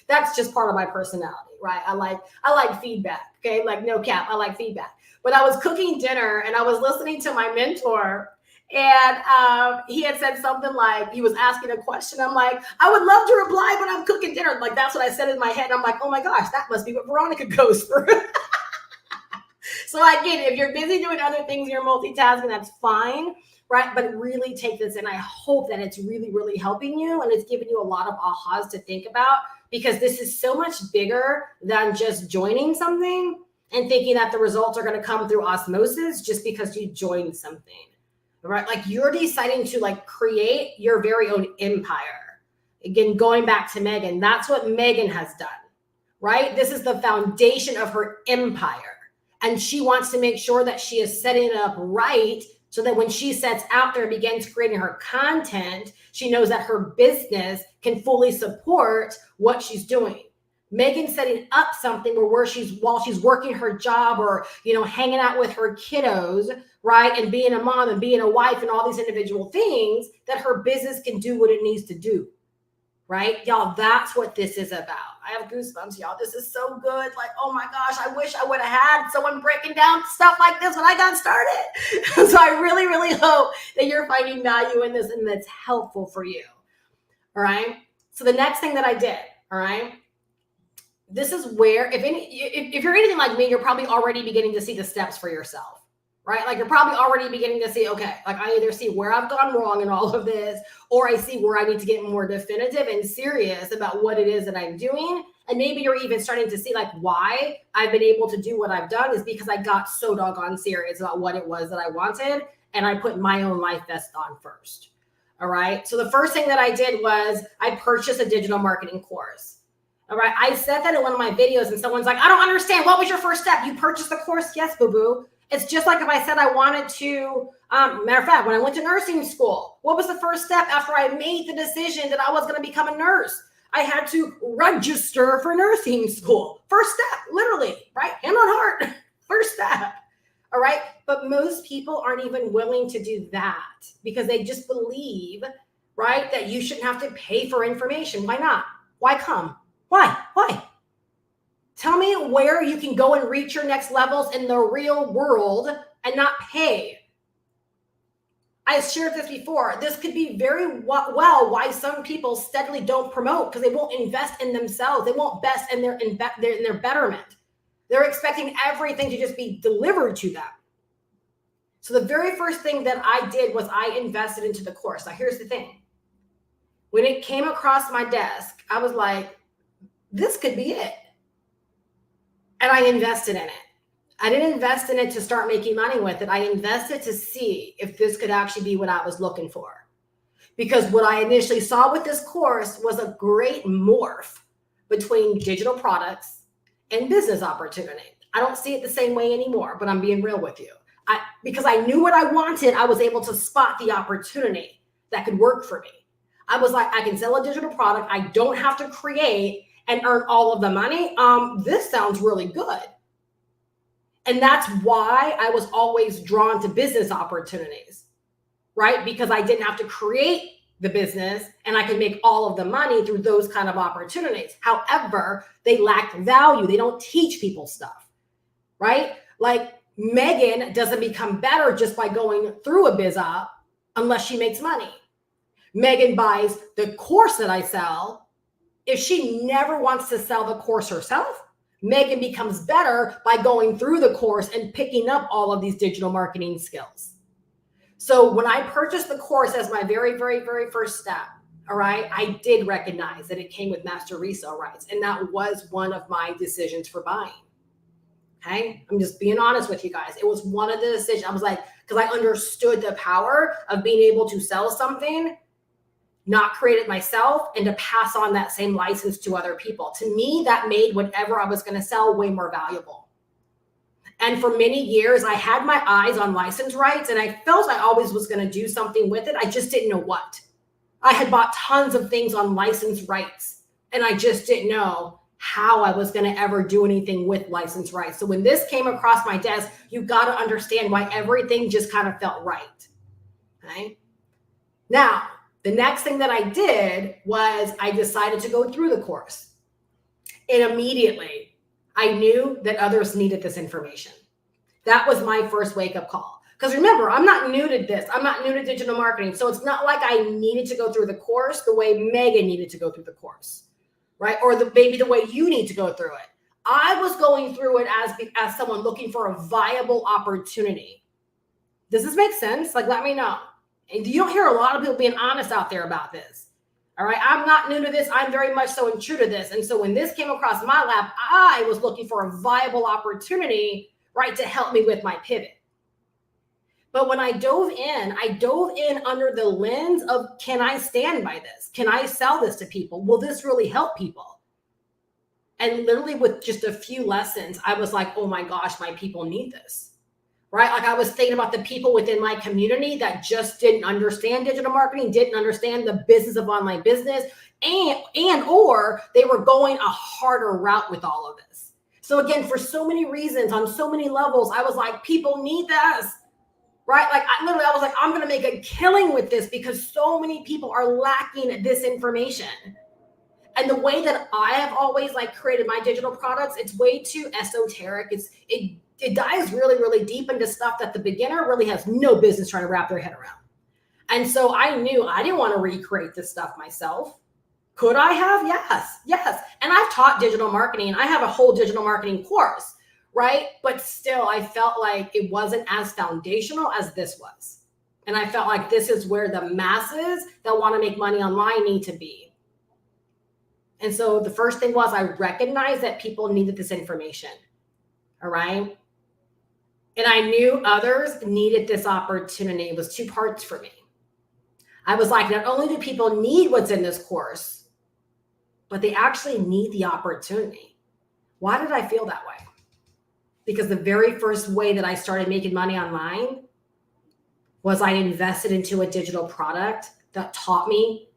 That's just part of my personality, right? I like feedback. Okay. Like, no cap. I like feedback. But I was cooking dinner and I was listening to my mentor, and he had said something like, he was asking a question. I'm like, I would love to reply, but I'm cooking dinner. Like, that's what I said in my head. I'm like, oh my gosh, that must be what Veronica goes through. So I get it. If you're busy doing other things, you're multitasking, that's fine, right? But really take this, and I hope that it's really, really helping you, and it's giving you a lot of ahas to think about, because this is so much bigger than just joining something and thinking that the results are going to come through osmosis just because you joined something, right? Like, you're deciding to like create your very own empire. Again, going back to Megan, that's what Megan has done, right? This is the foundation of her empire. And she wants to make sure that she is setting it up right, so that when she sets out there and begins creating her content, she knows that her business can fully support what she's doing. Megan's setting up something while she's working her job, or, hanging out with her kiddos, right? And being a mom and being a wife and all these individual things, that her business can do what it needs to do. Right? Y'all, that's what this is about. I have goosebumps, y'all. This is so good. Like, oh my gosh, I wish I would have had someone breaking down stuff like this when I got started. So I really, really hope that you're finding value in this and that's helpful for you. All right. So the next thing that I did, all right, this is where, if you're anything like me, you're probably already beginning to see the steps for yourself. Right? Like, you're probably already beginning to see, okay, like, I either see where I've gone wrong in all of this, or I see where I need to get more definitive and serious about what it is that I'm doing. And maybe you're even starting to see like why I've been able to do what I've done is because I got so doggone serious about what it was that I wanted. And I put my own life vest on first. All right. So the first thing that I did was I purchased a digital marketing course. All right. I said that in one of my videos, and someone's like, I don't understand. What was your first step? You purchased the course? Yes, boo-boo. It's just like if I said I wanted to, matter of fact, when I went to nursing school, what was the first step after I made the decision that I was going to become a nurse? I had to register for nursing school. First step, literally, right? Hand on heart, first step. All right. But most people aren't even willing to do that because they just believe, right, that you shouldn't have to pay for information. Why not? Why come? Why? Tell me where you can go and reach your next levels in the real world and not pay. I shared this before. This could be very well why some people steadily don't promote, because they won't invest in themselves. They won't invest in their betterment. They're expecting everything to just be delivered to them. So the very first thing that I did was I invested into the course. Now, here's the thing. When it came across my desk, I was like, this could be it. And I invested in it. I didn't invest in it to start making money with it. I invested to see if this could actually be what I was looking for. Because what I initially saw with this course was a great morph between digital products and business opportunity. I don't see it the same way anymore, but I'm being real with you. Because I knew what I wanted, I was able to spot the opportunity that could work for me. I was like, I can sell a digital product. I don't have to create and earn all of the money. This sounds really good. And that's why I was always drawn to business opportunities, right? Because I didn't have to create the business and I could make all of the money through those kind of opportunities. However, they lack value. They don't teach people stuff, right? Like, Megan doesn't become better just by going through a biz op unless she makes money. Megan buys the course that I sell. If she never wants to sell the course herself, Megan becomes better by going through the course and picking up all of these digital marketing skills. So when I purchased the course as my very, very, very first step, all right, I did recognize that it came with master resale rights. And that was one of my decisions for buying. Okay. I'm just being honest with you guys. It was one of the decisions. I was like, because I understood the power of being able to sell something, not create it myself, and to pass on that same license to other people. To me, that made whatever I was going to sell way more valuable. And for many years, I had my eyes on license rights, and I felt I always was going to do something with it. I just didn't know what. I had bought tons of things on license rights, and I just didn't know how I was going to ever do anything with license rights. So when this came across my desk, you got to understand why everything just kind of felt right. Okay. Now, the next thing that I did was I decided to go through the course. And immediately, I knew that others needed this information. That was my first wake-up call. Because remember, I'm not new to this. I'm not new to digital marketing. So it's not like I needed to go through the course the way Megan needed to go through the course, right? Or maybe the way you need to go through it. I was going through it as someone looking for a viable opportunity. Does this make sense? Like, let me know. And you don't hear a lot of people being honest out there about this. All right. I'm not new to this. I'm very much so true to this. And so when this came across my lap, I was looking for a viable opportunity, right, to help me with my pivot. But when I dove in under the lens of, can I stand by this? Can I sell this to people? Will this really help people? And literally with just a few lessons, I was like, oh my gosh, my people need this. Right? Like I was thinking about the people within my community that just didn't understand digital marketing, didn't understand the business of online business, or they were going a harder route with all of this. So again, for so many reasons, on so many levels, I was like, people need this, right? Like I was like, I'm going to make a killing with this because so many people are lacking this information. And the way that I have always like created my digital products, it's way too esoteric. It dives really, really deep into stuff that the beginner really has no business trying to wrap their head around. And so I knew I didn't want to recreate this stuff myself. Could I have? Yes. And I've taught digital marketing. I have a whole digital marketing course, right? But still, I felt like it wasn't as foundational as this was. And I felt like this is where the masses that want to make money online need to be. And so the first thing was I recognized that people needed this information. All right. And I knew others needed this opportunity. It was two parts for me. I was like, not only do people need what's in this course, but they actually need the opportunity. Why did I feel that way? Because the very first way that I started making money online was I invested into a digital product that taught me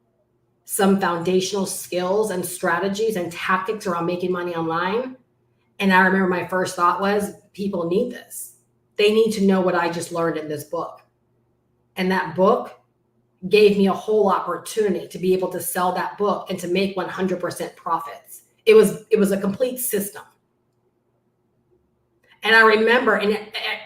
some foundational skills and strategies and tactics around making money online. And I remember my first thought was, people need this. They need to know what I just learned in this book. And that book gave me a whole opportunity to be able to sell that book and to make 100% profits. It was a complete system. And I remember, and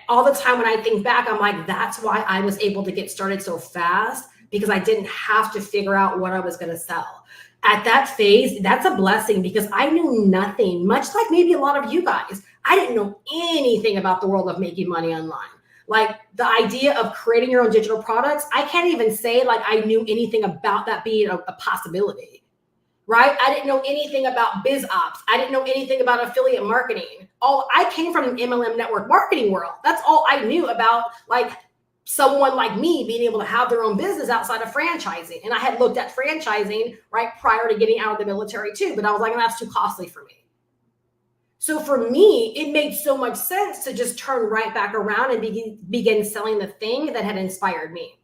all the time when I think back, I'm like, that's why I was able to get started so fast, because I didn't have to figure out what I was going to sell. At that phase, that's a blessing because I knew nothing, much like maybe a lot of you guys. I didn't know anything about the world of making money online. Like the idea of creating your own digital products, I can't even say like I knew anything about that being a possibility, right? I didn't know anything about biz ops. I didn't know anything about affiliate marketing. I came from an MLM network marketing world. That's all I knew about, like someone like me being able to have their own business outside of franchising. And I had looked at franchising right prior to getting out of the military too, but I was like, that's too costly for me. So for me, it made so much sense to just turn right back around and begin selling the thing that had inspired me.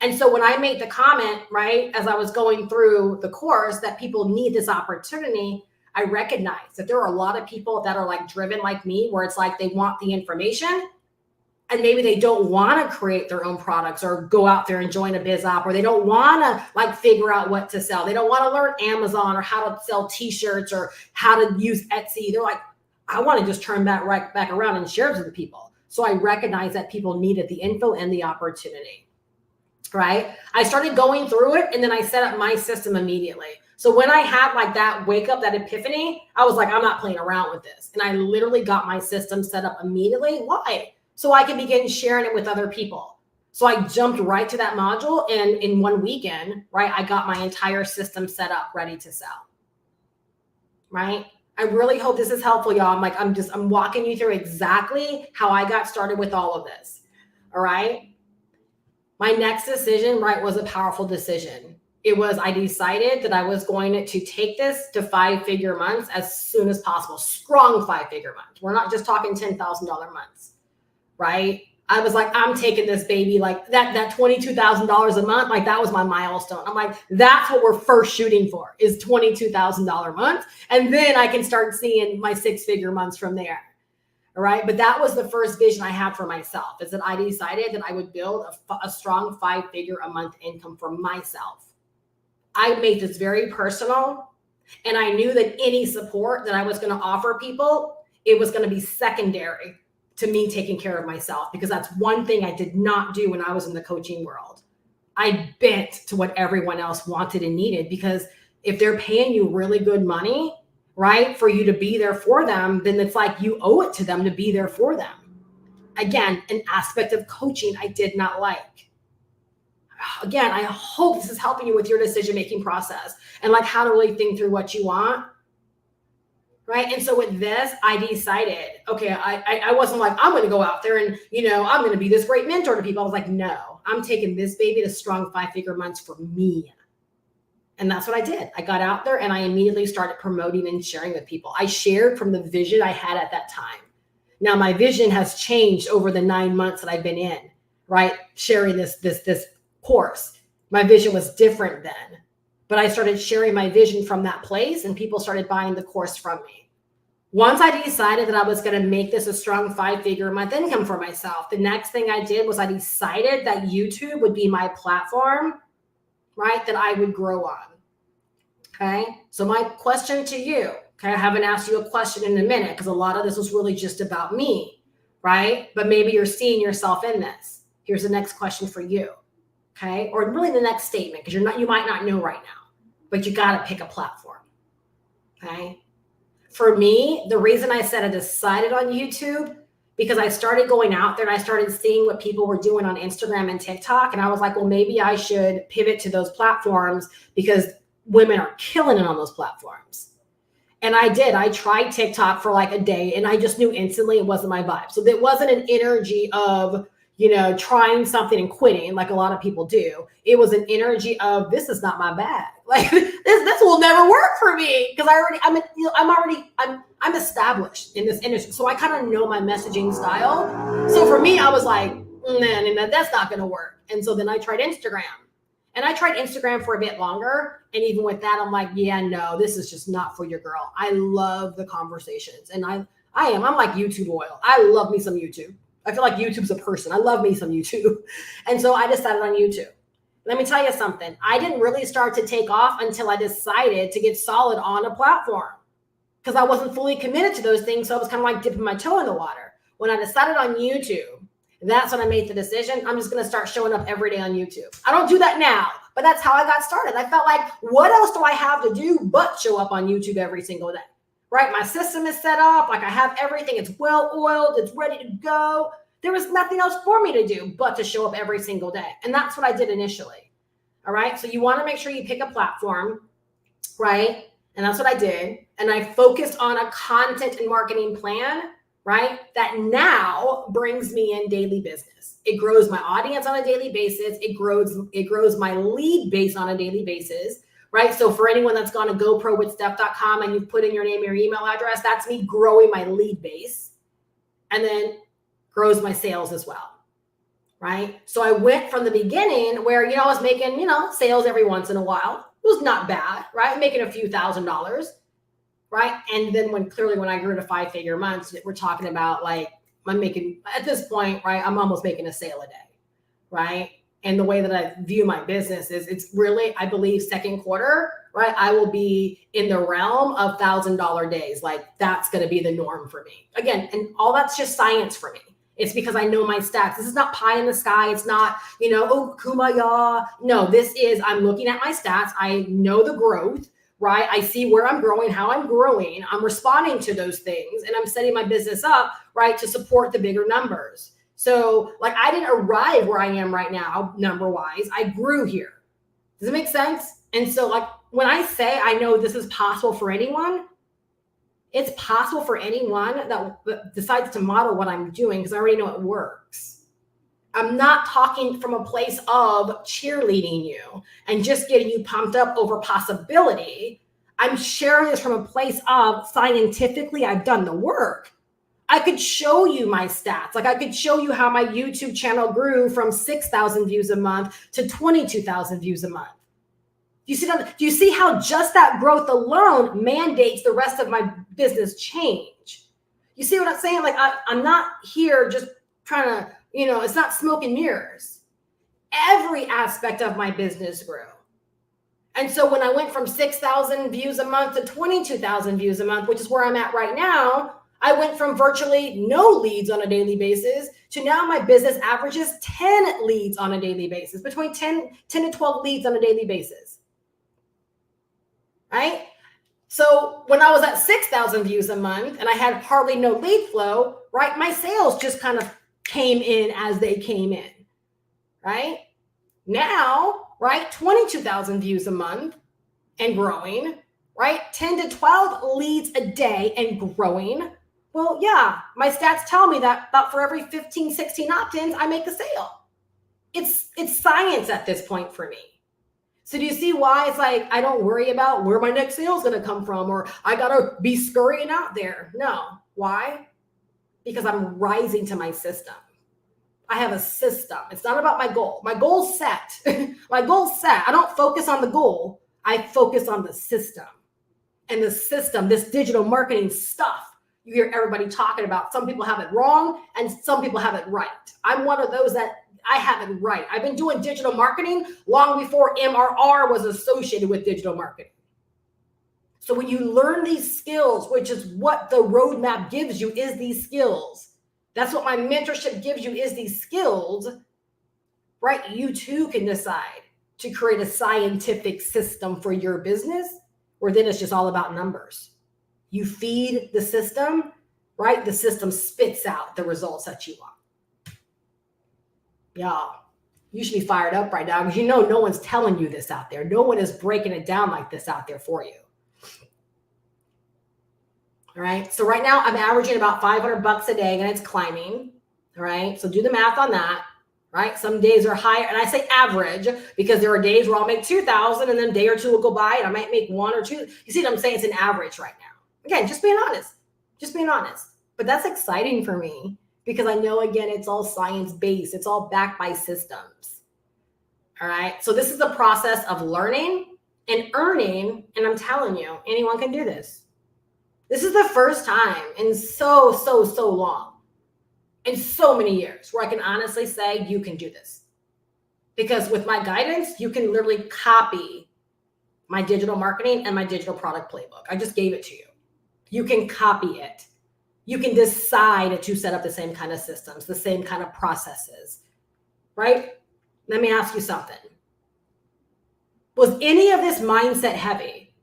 And so when I made the comment, right, as I was going through the course that people need this opportunity, I recognized that there are a lot of people that are like driven like me, where it's like they want the information and maybe they don't want to create their own products or go out there and join a biz op, or they don't want to like figure out what to sell. They don't want to learn Amazon or how to sell t-shirts or how to use Etsy. They're like, I want to just turn right back around and share it with the people. So I recognized that people needed the info and the opportunity, right? I started going through it and then I set up my system immediately. So when I had like that wake up, that epiphany, I was like, I'm not playing around with this. And I literally got my system set up immediately. Why? So I could begin sharing it with other people. So I jumped right to that module, and in one weekend, right, I got my entire system set up, ready to sell. Right? I really hope this is helpful, y'all. I'm walking you through exactly how I got started with all of this. All right. My next decision, right, was a powerful decision. It was, I decided that I was going to take this to 5-figure months as soon as possible. Strong 5-figure months. We're not just talking $10,000 months, right? I was like, I'm taking this baby, like that $22,000 a month. Like that was my milestone. I'm like, that's what we're first shooting for, is $22,000 months. And then I can start seeing my 6-figure months from there. All right. But that was the first vision I had for myself, is that I decided that I would build a strong 5-figure a month income for myself. I made this very personal, and I knew that any support that I was going to offer people, it was going to be secondary to me taking care of myself, because that's one thing I did not do when I was in the coaching world. I bent to what everyone else wanted and needed, because if they're paying you really good money, right, for you to be there for them, then it's like you owe it to them to be there for them. Again, an aspect of coaching I did not like. Again, I hope this is helping you with your decision-making process and like how to really think through what you want. Right. And so with this, I decided, okay, I wasn't like, I'm going to go out there and, I'm going to be this great mentor to people. I was like, no, I'm taking this baby to strong 5-figure months for me. And that's what I did. I got out there and I immediately started promoting and sharing with people. I shared from the vision I had at that time. Now my vision has changed over the 9 months that I've been in, right? Sharing this course. My vision was different then. But I started sharing my vision from that place, and people started buying the course from me. Once I decided that I was going to make this a strong 5-figure a month income for myself, the next thing I did was I decided that YouTube would be my platform, right, that I would grow on. Okay. So my question to you, okay, I haven't asked you a question in a minute because a lot of this was really just about me, right? But maybe you're seeing yourself in this. Here's the next question for you. Okay. Or really the next statement, because you might not know right now, but you got to pick a platform. Okay. For me, the reason I said I decided on YouTube, because I started going out there and I started seeing what people were doing on Instagram and TikTok. And I was like, well, maybe I should pivot to those platforms because women are killing it on those platforms. And I did. I tried TikTok for like a day and I just knew instantly it wasn't my vibe. So there wasn't an energy of, trying something and quitting like a lot of people do. It was an energy of, this is not my bag. Like this will never work for me, because I'm established in this industry. So I kind of know my messaging style. So for me, I was like, nah, that's not going to work. And so then I tried Instagram. And I tried Instagram for a bit longer. And even with that, I'm like, yeah, no, this is just not for your girl. I love the conversations. And I'm like YouTube oil. I love me some YouTube. I feel like YouTube's a person. I love me some YouTube. And so I decided on YouTube. Let me tell you something. I didn't really start to take off until I decided to get solid on a platform, because I wasn't fully committed to those things. So I was kind of like dipping my toe in the water. When I decided on YouTube, that's when I made the decision. I'm just going to start showing up every day on YouTube. I don't do that now, but that's how I got started. I felt like, what else do I have to do but show up on YouTube every single day? Right? My system is set up. Like I have everything. It's well oiled. It's ready to go. There was nothing else for me to do but to show up every single day. And that's what I did initially. All right. So you want to make sure you pick a platform, right? And that's what I did. And I focused on a content and marketing plan, right, that now brings me in daily business. It grows my audience on a daily basis. It grows my lead base on a daily basis. Right. So for anyone that's gone to GoProWithSteph.com and you've put in your name, your email address, that's me growing my lead base, and then grows my sales as well. Right. So I went from the beginning where, I was making, sales every once in a while. It was not bad. Right. Making a few $1,000s. Right. And then when I grew to 5-figure months, we're talking about like, I'm making at this point, right, I'm almost making a sale a day. Right. And the way that I view my business is it's really, I believe, second quarter, right, I will be in the realm of $1,000 days. Like that's going to be the norm for me. Again, and all that's just science for me. It's because I know my stats. This is not pie in the sky. It's not, oh, kumbaya. No, this is, I'm looking at my stats. I know the growth, right? I see where I'm growing, how I'm growing. I'm responding to those things, and I'm setting my business up, right, to support the bigger numbers. So like I didn't arrive where I am right now, number wise. I grew here. Does it make sense? And so like when I say I know this is possible for anyone, it's possible for anyone that decides to model what I'm doing because I already know it works. I'm not talking from a place of cheerleading you and just getting you pumped up over possibility. I'm sharing this from a place of scientifically, I've done the work. I could show you my stats. Like I could show you how my YouTube channel grew from 6,000 views a month to 22,000 views a month. Do you see how just that growth alone mandates the rest of my business change? You see what I'm saying? Like I'm not here just trying to, it's not smoke and mirrors. Every aspect of my business grew. And so when I went from 6,000 views a month to 22,000 views a month, which is where I'm at right now, I went from virtually no leads on a daily basis to now my business averages 10 leads on a daily basis, between 10 to 12 leads on a daily basis. Right? So when I was at 6,000 views a month and I had hardly no lead flow, right? My sales just kind of came in as they came in, right? Now, right? 22,000 views a month and growing, right? 10 to 12 leads a day and growing. Well, yeah, my stats tell me that about for every 15, 16 opt-ins, I make a sale. It's science at this point for me. So do you see why it's like, I don't worry about where my next sale is going to come from, or I got to be scurrying out there. No. Why? Because I'm rising to my system. I have a system. It's not about my goal. My goal's set. My goal's set. I don't focus on the goal. I focus on the system. And the system, this digital marketing stuff, you hear everybody talking about. Some people have it wrong and some people have it right. I'm one of those that I have it right. I've been doing digital marketing long before MRR was associated with digital marketing. So when you learn these skills, which is what the roadmap gives you, is these skills. That's what my mentorship gives you, is these skills, right? You too can decide to create a scientific system for your business, where then it's just all about numbers. You feed the system, right? The system spits out the results that you want. Y'all, you should be fired up right now because no one's telling you this out there. No one is breaking it down like this out there for you. All right. So right now I'm averaging about $500 a day and it's climbing. All right. So do the math on that. Right. Some days are higher. And I say average because there are days where I'll make 2,000 and then a day or two will go by and I might make 1 or 2. You see what I'm saying? It's an average right now. Again, just being honest. But that's exciting for me. Because I know, again, it's all science-based. It's all backed by systems. All right. So this is the process of learning and earning. And I'm telling you, anyone can do this. This is the first time in so long, in so many years, where I can honestly say you can do this. Because with my guidance, you can literally copy my digital marketing and my digital product playbook. I just gave it to you. You can copy it. You can decide to set up the same kind of systems, the same kind of processes, right? Let me ask you something. Was any of this mindset heavy?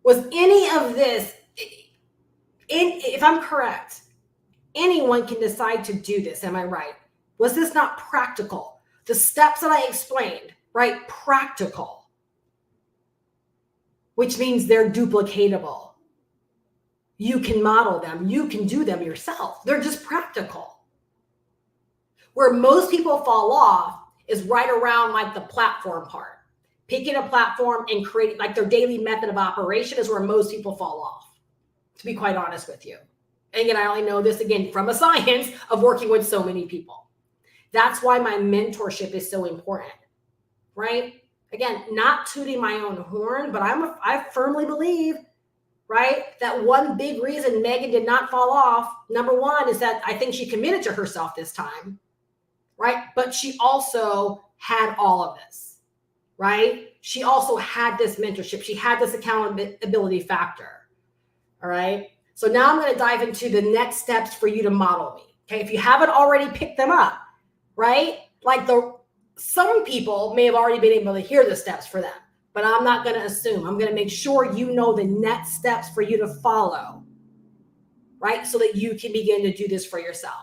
Was any of this, if I'm correct, anyone can decide to do this, am I right? Was this not practical? The steps that I explained, right? Practical, which means they're duplicatable. You can model them. You can do them yourself. They're just practical. Where most people fall off is right around like the platform part. Picking a platform and creating like their daily method of operation is where most people fall off, to be quite honest with you. And again, I only know this again from a science of working with so many people. That's why my mentorship is so important, right? Again, not tooting my own horn, but I firmly believe, right, that one big reason Megan did not fall off, number one, is that I think she committed to herself this time, right? But she also had all of this, right? She also had this mentorship. She had this accountability factor, all right? So now I'm going to dive into the next steps for you to model me, okay? If you haven't already picked them up, right? Like some people may have already been able to hear the steps for them. but I'm not going to assume. I'm going to make sure you know the next steps for you to follow, right? So that you can begin to do this for yourself.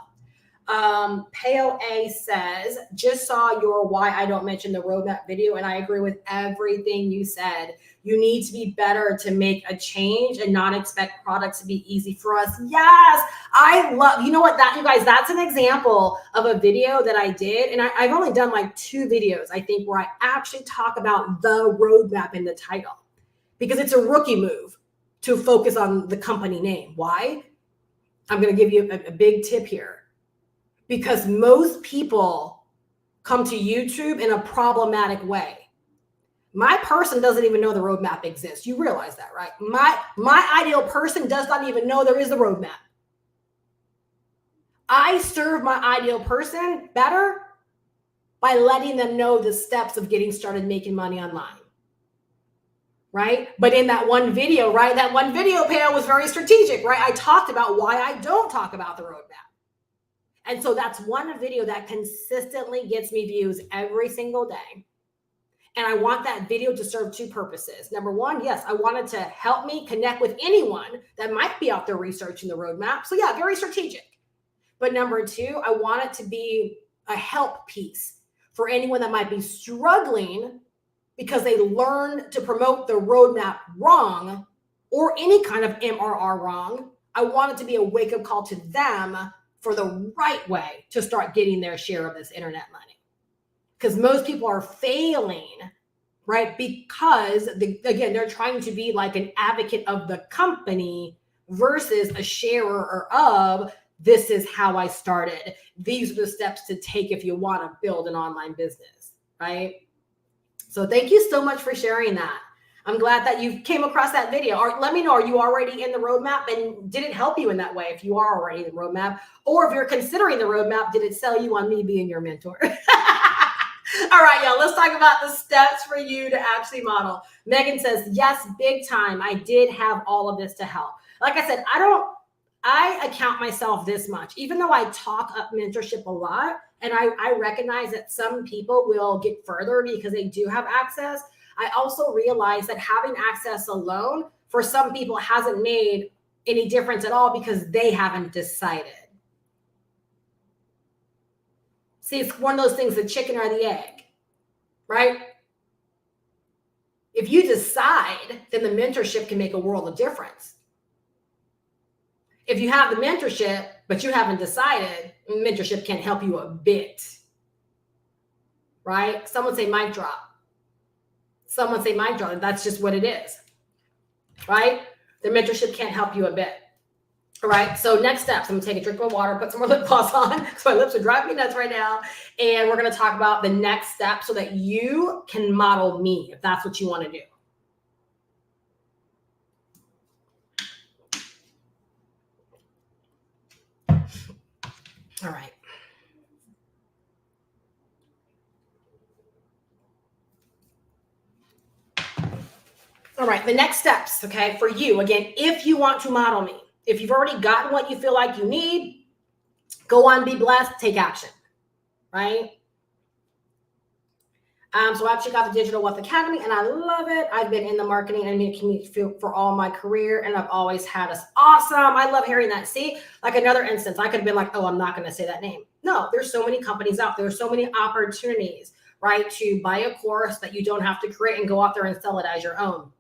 Pale A says, just saw your why I don't mention the roadmap video, and I agree with everything you said. You need to be better to make a change and not expect products to be easy for us. Yes, I love, you know what, that, you guys, that's an example of a video that I did. And I've only done like 2 videos, I think, where I actually talk about the roadmap in the title, because it's a rookie move to focus on the company name. Why? I'm going to give you a big tip here. Because most people come to YouTube in a problematic way. My person doesn't even know the roadmap exists. You realize that, right? My ideal person does not even know there is a roadmap. I serve my ideal person better by letting them know the steps of getting started making money online. Right? But in that one video, right? That one video panel was very strategic, right? I talked about why I don't talk about the roadmap. And so that's one video that consistently gets me views every single day. And I want that video to serve 2 purposes. Number one, yes, I want it to help me connect with anyone that might be out there researching the roadmap. So yeah, very strategic. But number 2, I want it to be a help piece for anyone that might be struggling because they learned to promote the roadmap wrong, or any kind of MRR wrong. I want it to be a wake-up call to them for the right way to start getting their share of this internet money. Because most people are failing, right? Because again, they're trying to be like an advocate of the company versus a sharer of, this is how I started. These are the steps to take if you want to build an online business, right? So thank you so much for sharing that. I'm glad that you came across that video. Or let me know, are you already in the roadmap, and did it help you in that way if you are already in the roadmap? Or if you're considering the roadmap, did it sell you on me being your mentor? All right, y'all, let's talk about the steps for you to actually model. Megan says, yes, big time. I did have all of this to help. Like I said, I account myself this much, even though I talk up mentorship a lot, and I recognize that some people will get further because they do have access. I also realize that having access alone for some people hasn't made any difference at all because they haven't decided. See, it's one of those things, the chicken or the egg, right? If you decide, then the mentorship can make a world of difference. If you have the mentorship, but you haven't decided, mentorship can't help you a bit, right? Someone say mic drop. Someone say mic drop. That's just what it is, right? The mentorship can't help you a bit. All right, so next steps, I'm gonna take a drink of water, put some more lip gloss on because my lips are driving me nuts right now. And we're gonna talk about the next step so that you can model me if that's what you wanna do. All right. All right, the next steps, okay, for you, again, if you want to model me, if you've already gotten what you feel like you need, go on, be blessed, take action, right? So I actually got the Digital Wealth Academy and I love it. I've been in the marketing and media community field for all my career and I've always had us awesome. I love hearing that. See, like another instance, I could have been like, oh, I'm not going to say that name. No, there's so many companies out there. There's so many opportunities, right? To buy a course that you don't have to create and go out there and sell it as your own.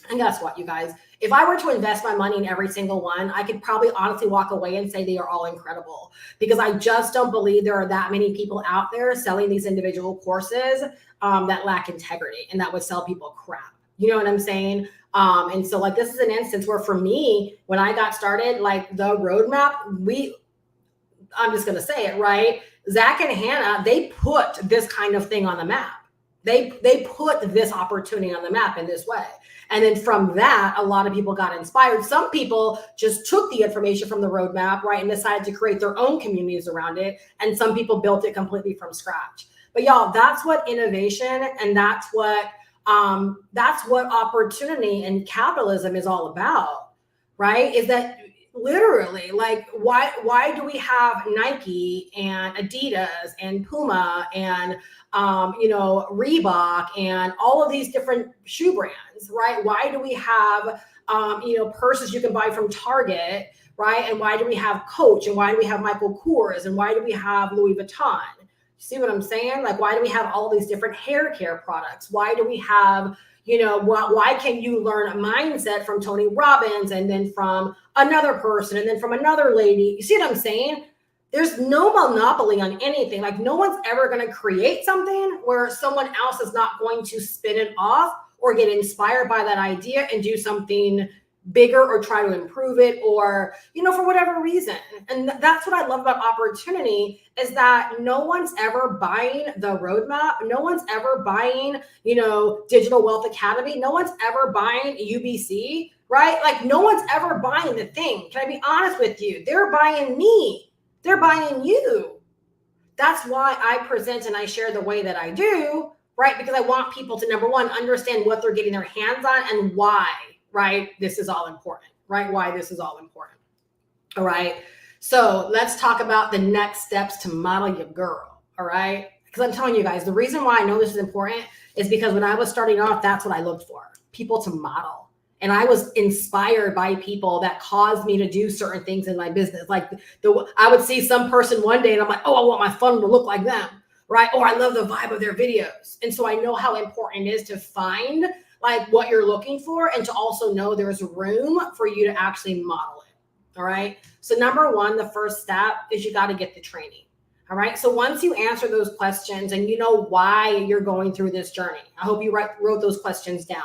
And guess what, you guys? If I were to invest my money in every single one, I could probably honestly walk away and say they are all incredible because I just don't believe there are that many people out there selling these individual courses that lack integrity and that would sell people crap. You know what I'm saying? And so like, this is an instance where for me, when I got started, like the roadmap, I'm just going to say it, right? Zach and Hannah, they put this kind of thing on the map. They put this opportunity on the map in this way. And then from that, a lot of people got inspired. Some people just took the information from the roadmap, right, and decided to create their own communities around it. And some people built it completely from scratch. But y'all, that's what innovation and that's what opportunity and capitalism is all about, right? Is that literally, like, why do we have Nike and Adidas and Puma and Reebok and all of these different shoe brands, right? Why do we have purses you can buy from Target, right? And why do we have Coach, and why do we have Michael Kors, and why do we have Louis Vuitton? See what I'm saying? Like, why do we have all these different hair care products? Why do we have, why can you learn a mindset from Tony Robbins and then from another person and then from another lady? You see what I'm saying? There's no monopoly on anything. Like, no one's ever going to create something where someone else is not going to spin it off or get inspired by that idea and do something bigger or try to improve it, or, for whatever reason. And that's what I love about opportunity, is that no one's ever buying the roadmap. No one's ever buying, Digital Wealth Academy. No one's ever buying UBC, right? Like, no one's ever buying the thing. Can I be honest with you? They're buying me. They're buying you. That's why I present and I share the way that I do, right? Because I want people to, number one, understand what they're getting their hands on and why, right? This is all important, right? Why this is all important. All right. So let's talk about the next steps to model your girl. All right. Because I'm telling you guys, the reason why I know this is important is because when I was starting off, that's what I looked for, people to model. And I was inspired by people that caused me to do certain things in my business. Like, I would see some person one day and I'm like, oh, I want my funnel to look like them, right? Or I love the vibe of their videos. And so I know how important it is to find like what you're looking for, and to also know there's room for you to actually model it. All right. So number one, the first step is you got to get the training. All right. So once you answer those questions and you know why you're going through this journey, I hope you wrote those questions down,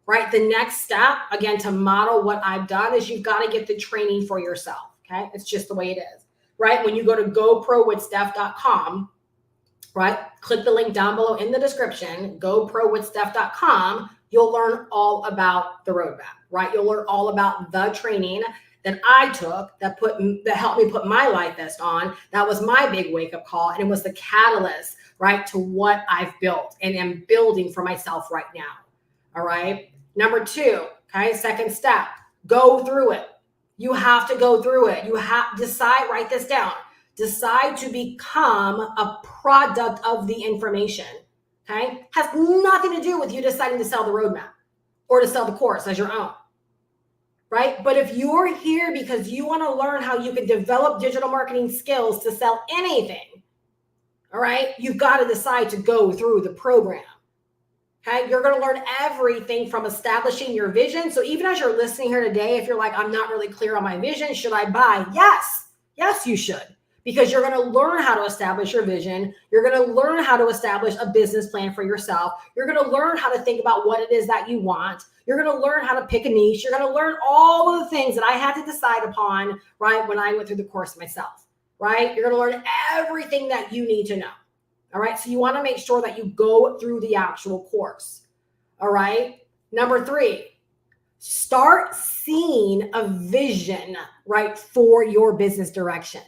right? The next step, again, to model what I've done, is you've got to get the training for yourself. Okay. It's just the way it is, right? When you go to goprowithsteph.com, right? Click the link down below in the description, goprowithsteph.com. You'll learn all about the roadmap, right? You'll learn all about the training that I took that helped me put my life vest on. That was my big wake-up call, and it was the catalyst, right, to what I've built and am building for myself right now. All right. Number two, okay, second step, go through it. You have to go through it. You have decide, write this down. Decide to become a product of the information. Okay, has nothing to do with you deciding to sell the roadmap or to sell the course as your own, right? But if you're here because you want to learn how you can develop digital marketing skills to sell anything, all right, you've got to decide to go through the program. Okay, you're going to learn everything from establishing your vision. So even as you're listening here today, if you're like, I'm not really clear on my vision, should I buy? Yes, you should. Because you're going to learn how to establish your vision. You're going to learn how to establish a business plan for yourself. You're going to learn how to think about what it is that you want. You're going to learn how to pick a niche. You're going to learn all of the things that I had to decide upon, right, when I went through the course myself, right? You're going to learn everything that you need to know, all right? So you want to make sure that you go through the actual course, all right? Number three, start seeing a vision, right, for your business direction.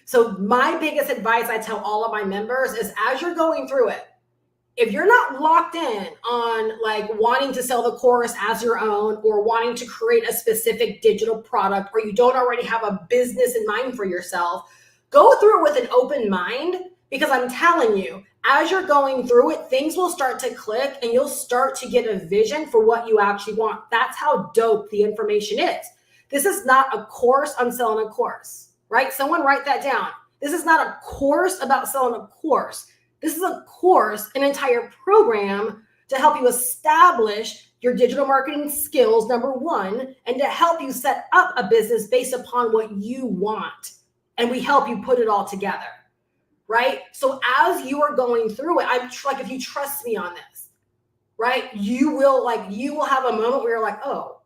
So my biggest advice I tell all of my members is, as you're going through it, if you're not locked in on like wanting to sell the course as your own, or wanting to create a specific digital product, or you don't already have a business in mind for yourself, go through it with an open mind, because I'm telling you, as you're going through it, things will start to click and you'll start to get a vision for what you actually want. That's how dope the information is. This is not a course on selling a course. Right? Someone write that down. This is not a course about selling a course. This is a course, an entire program to help you establish your digital marketing skills, number one, and to help you set up a business based upon what you want. And we help you put it all together, right? So as you are going through it, I'm like, if you trust me on this, right? You will have a moment where you're like, oh,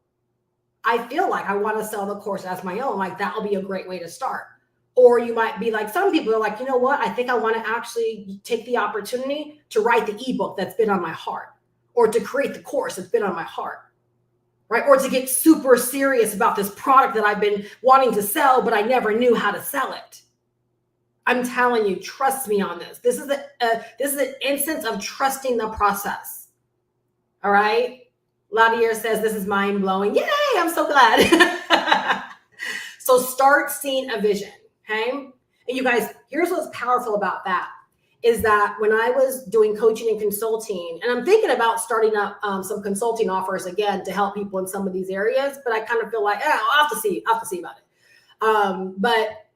I feel like I want to sell the course as my own. Like, that'll be a great way to start. Or you might be like, some people are like, you know what? I think I want to actually take the opportunity to write the ebook that's been on my heart, or to create the course that's been on my heart, right? Or to get super serious about this product that I've been wanting to sell, but I never knew how to sell it. I'm telling you, trust me on this. This is an instance of trusting the process. All right. Ladier says this is mind blowing. Yay, I'm so glad. So So start seeing a vision. Okay. And you guys, here's what's powerful about that is that when I was doing coaching and consulting, and I'm thinking about starting up some consulting offers again to help people in some of these areas, but I kind of feel like, I'll have to see about it. But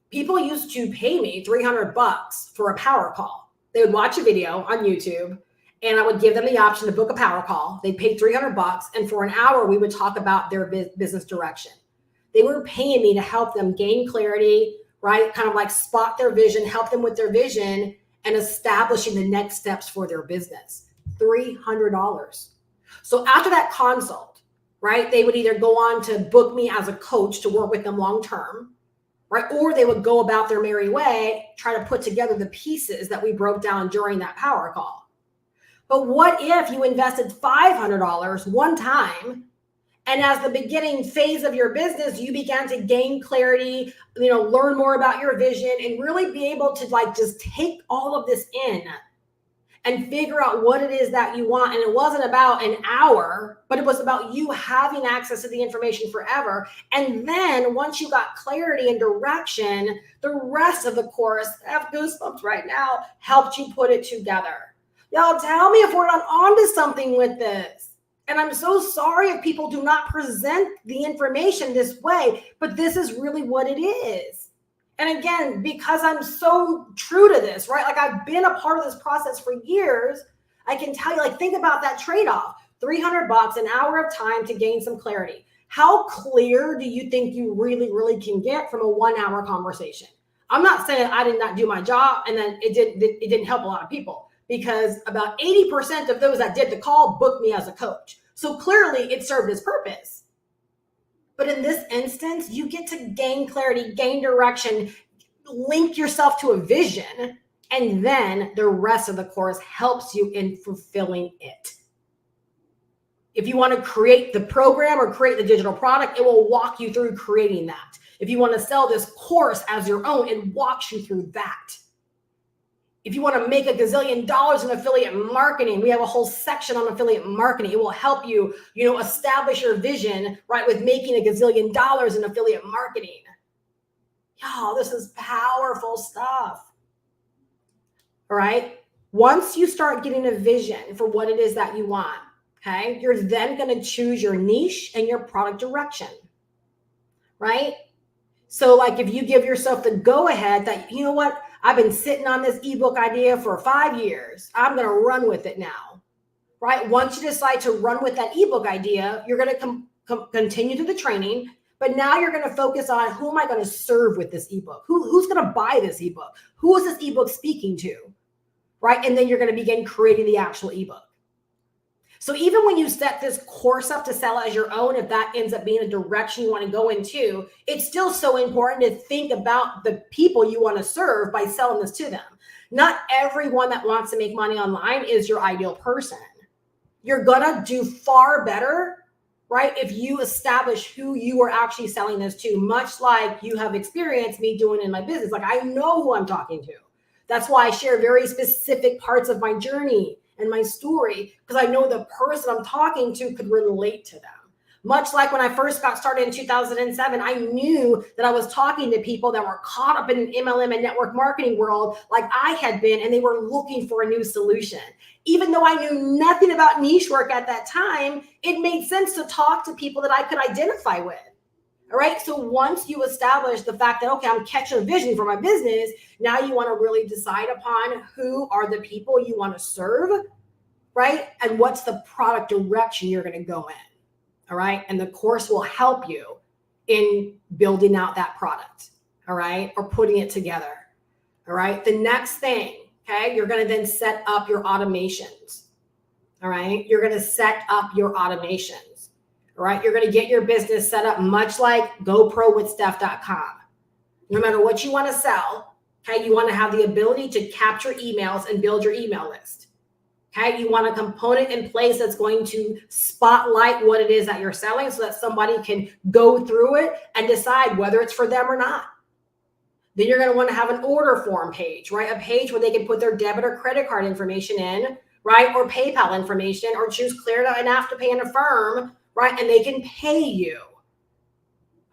people used to pay me $300 for a power call. They would watch a video on YouTube and I would give them the option to book a power call. They'd pay $300 and for an hour, we would talk about their business direction. They were paying me to help them gain clarity, right? Kind of like spot their vision, help them with their vision and establishing the next steps for their business. $300. So after that consult, right, they would either go on to book me as a coach to work with them long-term, right? Or they would go about their merry way, try to put together the pieces that we broke down during that power call. But what if you invested $500 one time, and as the beginning phase of your business, you began to gain clarity, learn more about your vision and really be able to just take all of this in and figure out what it is that you want. And it wasn't about an hour, but it was about you having access to the information forever. And then once you got clarity and direction, the rest of the course, I have goosebumps right now, helped you put it together. Y'all tell me if we're not onto something with this. And I'm so sorry if people do not present the information this way, but this is really what it is. And again, because I'm so true to this, right? Like I've been a part of this process for years, I can tell you, think about that trade-off, $300, an hour of time to gain some clarity. How clear do you think you really, really can get from a 1 hour conversation? I'm not saying I did not do my job and then it didn't help a lot of people. Because about 80% of those that did the call booked me as a coach. So clearly it served its purpose. But in this instance, you get to gain clarity, gain direction, link yourself to a vision, and then the rest of the course helps you in fulfilling it. If you want to create the program or create the digital product, it will walk you through creating that. If you want to sell this course as your own, it walks you through that. If you want to make $1 gazillion in affiliate marketing, we have a whole section on affiliate marketing. It will help you, establish your vision, right, with making $1 gazillion in affiliate marketing. Y'all, this is powerful stuff. All right. Once you start getting a vision for what it is that you want, okay, you're then going to choose your niche and your product direction, right? So if you give yourself the go ahead that, you know what, I've been sitting on this ebook idea for 5 years. I'm going to run with it now, right? Once you decide to run with that ebook idea, you're going to continue to the training, but now you're going to focus on who am I going to serve with this ebook? Who's going to buy this ebook? Who is this ebook speaking to, right? And then you're going to begin creating the actual ebook. So even when you set this course up to sell as your own, if that ends up being a direction you want to go into, it's still so important to think about the people you want to serve by selling this to them. Not everyone that wants to make money online is your ideal person. You're going to do far better, right, if you establish who you are actually selling this to, much like you have experienced me doing in my business. I know who I'm talking to. That's why I share very specific parts of my journey and my story, because I know the person I'm talking to could relate to them. Much like when I first got started in 2007, I knew that I was talking to people that were caught up in an MLM and network marketing world like I had been, and they were looking for a new solution. Even though I knew nothing about niche work at that time, it made sense to talk to people that I could identify with. All right. So once you establish the fact that, okay, I'm catching a vision for my business, now you want to really decide upon who are the people you want to serve, right? And what's the product direction you're going to go in. All right. And the course will help you in building out that product. All right. Or putting it together. All right. The next thing, okay, you're going to then set up your automations. All right. You're going to set up your automations. All right. You're going to get your business set up much like GoProWithSteph.com. No matter what you want to sell, okay, you want to have the ability to capture emails and build your email list. Okay, you want a component in place that's going to spotlight what it is that you're selling so that somebody can go through it and decide whether it's for them or not. Then you're going to want to have an order form page, right? A page where they can put their debit or credit card information in, right? Or PayPal information, or choose Clear and Afterpay and Affirm, right? And they can pay you.